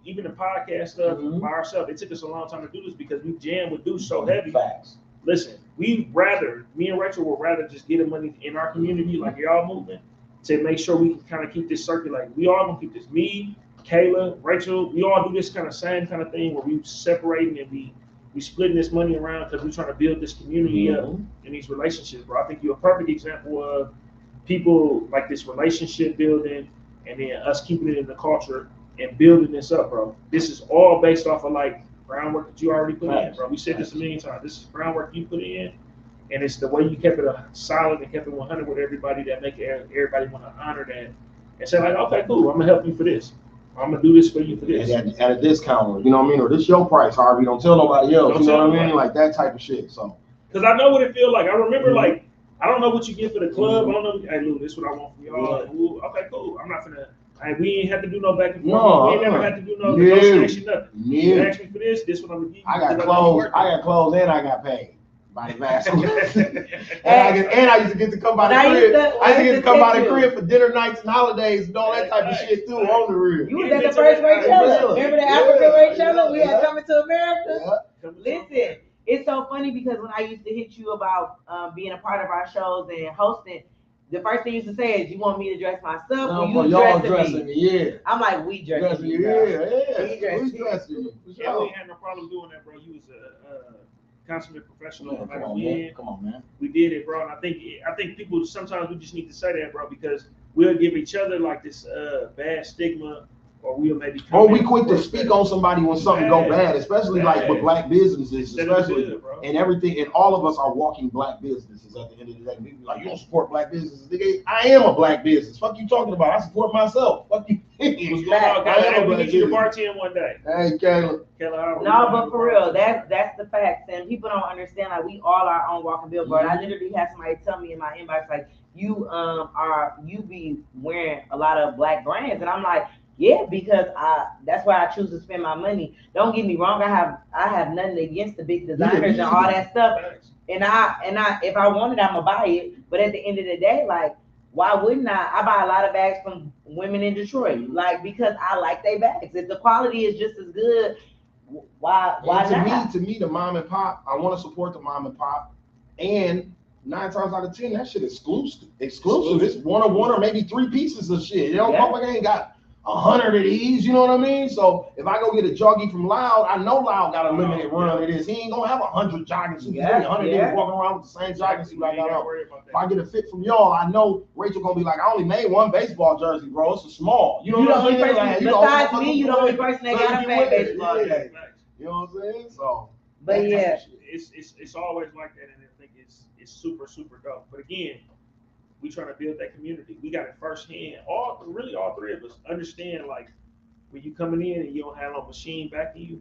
even the podcast stuff by ourselves. It took us a long time to do this because we jammed with Deuce so heavy. Facts. listen, me and Rachel would rather just get the money in our community, like y'all moving, to make sure we can kind of keep this circulating. We all gonna keep this. Me, Kayla, Rachel, we all do this kind of same kind of thing where we separating and we splitting this money around because we're trying to build this community up in these relationships, bro. I think you're a perfect example of people like this relationship building and then us keeping it in the culture and building this up, bro. This is all based off of like groundwork that you already put in, bro. We said this a million times. This is groundwork you put in, and it's the way you kept it solid and kept it 100 with everybody that make everybody want to honor that and say like, okay, cool, I'm gonna help you for this. I'm gonna do this for you for this. At a discount, you know what I mean? Or this your price, Harvey. Don't tell nobody else. You know what I mean? Like that type of shit. So. Because I know what it feel like. I remember like, I don't know what you get for the club. I don't know. Hey, Lou, this is what I want from y'all. Ooh, okay, cool. I'm not finna. We ain't have to do no back and forth. No, we ain't never had to do no negotiation, nothing. You ask me for this. This what I'm gonna give you. I got clothes, and I got paid by the basketball. and I used to get to come by the crib. I used to get to come by the crib for dinner nights and holidays and all that type of shit too on the real. You was at the first Ray Chella. Remember the African Ray Chella? We had Coming to America. Listen, it's so funny because when I used to hit you about being a part of our shows and hosting, the first thing you used to say is, "You want me to dress myself or you dressing me?" Yeah. I'm like, "We dressing you." We dressing you. Yeah, we ain't had no problem doing that, bro. You was a consummate professional. Come on, man. We did it, bro. And I think people sometimes we just need to say that, bro, because we'll give each other like this bad stigma, or we'll maybe. Or we quick to speak on somebody when something go bad, especially like with black businesses, especially and everything. And all of us are walking black businesses at the end of the day. People be like, you don't support black businesses. Nigga, I am a black business. Fuck you talking about? I support myself. Fuck you. What's going on, guys? We need you to bartend one day. Hey, Kayla. No, but for real, that's the facts. And people don't understand, like, we all our own walking billboard. I literally had somebody tell me in my inbox, like, you be wearing a lot of black brands. And I'm like, yeah, because that's where I choose to spend my money. Don't get me wrong, I have nothing against the big designers and all that stuff. And I if I want it, I'm gonna buy it. But at the end of the day, like, why wouldn't I buy a lot of bags from women in Detroit? Like, because I like their bags. If the quality is just as good, why not? To me, the mom and pop, I want to support the mom and pop. And 9 times out of 10, that shit is exclusive. It's one or maybe 3 pieces of shit. You know, Papa ain't got 100 of these, you know what I mean? So if I go get a joggy from Loud, I know Loud got a limited run of this. He ain't gonna have 100 jogging suits. 100 niggas walking around with the same jogging suit I got on. If I get a fit from y'all, I know Rachel gonna be like, I only made 1 baseball jersey, bro. It's a small. You know what I'm saying? Besides me, you the only person that got a fat baseball jersey. You know what I'm saying? So, but yeah, it's always like that, and I think it's super dope. But again, we trying to build that community. We got it firsthand. All 3 of us understand, like, when you coming in and you don't have no machine backing you,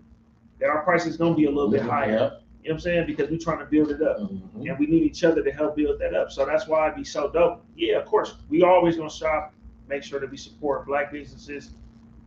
that our price is gonna be a little bit higher. You know what I'm saying? Because we trying to build it up, and we need each other to help build that up. So that's why it'd be so dope. Yeah, of course, we always gonna shop, make sure that we support black businesses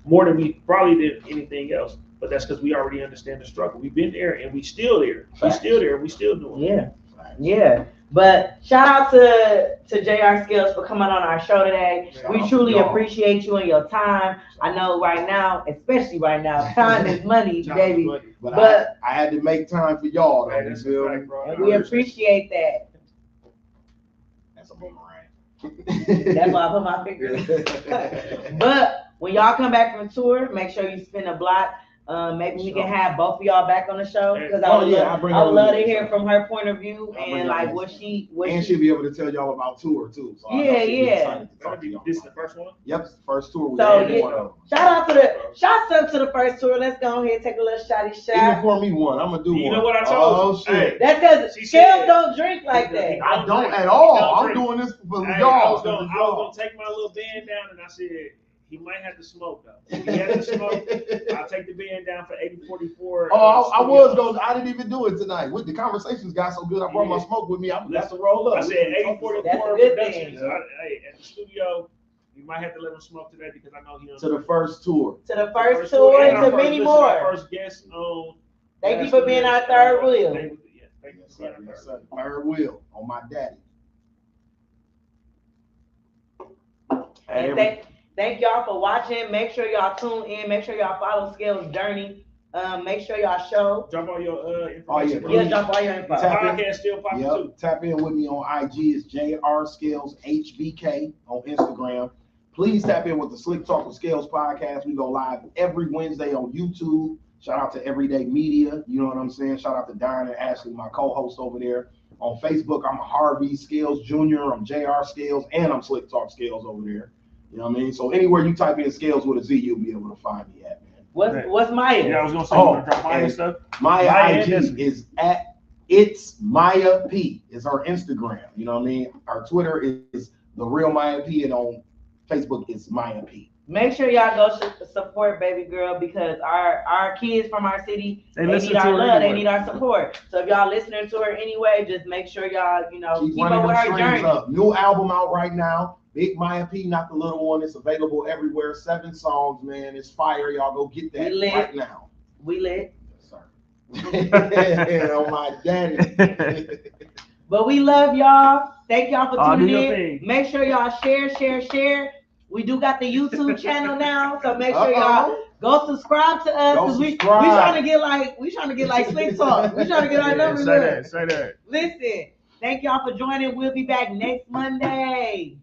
more than we probably did anything else. But that's because we already understand the struggle. We've been there, and we still there. We still there. We still doing it. Yeah. But shout out to JR Skills for coming on our show today. We truly appreciate you and your time. I know right now, especially right now, time is money, baby. But I had to make time for y'all. And we appreciate that. That's a boomerang. That's why I put my finger. But when y'all come back from tour, make sure you spin a block. Maybe we can have both of y'all back on the show because I would love to hear from her point of view and like what she'll be able to tell y'all about tour too. So This is the first one. Yep, first tour. Shout out to the first tour. Let's go ahead and take a little shotty shot. Even pour me one. I'm gonna do one. You know what I told you? Shit. That's because Shells don't drink like that. I don't at all. I'm doing this for y'all. I was gonna take my little band down, and I said, he might have to smoke though. If he has to smoke, I'll take the band down for 80-44. I didn't even do it tonight. With the conversations got so good, I brought my smoke with me. I'm gonna have to roll up. I said 80-44 Productions. Hey, at the studio, you might have to let him smoke today because I know he. To the first tour. To the first tour and to many more. Our first guest on. Thank you for being our third wheel. Thank you for being our third wheel on my daddy. And thank y'all for watching. Make sure y'all tune in. Make sure y'all follow Scales Journey Make sure y'all show. Drop all your information. Oh, yeah, bro. Yeah, drop all your info. Tap in. Podcast still popping Yep. too. Tap in with me on IG. It's JR Scales HBK on Instagram. Please tap in with the Slick Talk with Scales podcast. We go live every Wednesday on YouTube. Shout out to Everyday Media. You know what I'm saying? Shout out to Darren and Ashley, my co-host over there. On Facebook, I'm Harvey Scales Jr. I'm JR Scales, and I'm Slick Talk Scales over there. You know what I mean? So anywhere you type in Scales with a Z, you'll be able to find me at, man. What's Maya? Yeah, I was gonna say, Oh, you wanna drop Maya and stuff. Maya Maya IG is- is at It's Maya P. Is her Instagram. You know what I mean? Our Twitter is The Real Maya P, and on Facebook it's Maya P. Make sure y'all go support Baby Girl because our kids from our city, They they listen need to our her love, they anyway. need our support. So if y'all listening to her anyway, just make sure y'all, Keep keep running up with them her streams journey. up. New album out right now. Big Maya P, not the little one. It's available everywhere. 7 songs, man. It's fire. Y'all go get that We lit. right now. We lit. Yes, sir. On my daddy. But we love y'all. Thank y'all for Do tuning your in. thing. Make sure y'all share. We do got the YouTube channel now, so make sure y'all go subscribe to us Go because we subscribe. trying to get like Slick Talk. We trying to get our numbers say up. that. Say that. Listen, thank y'all for joining. We'll be back next Monday.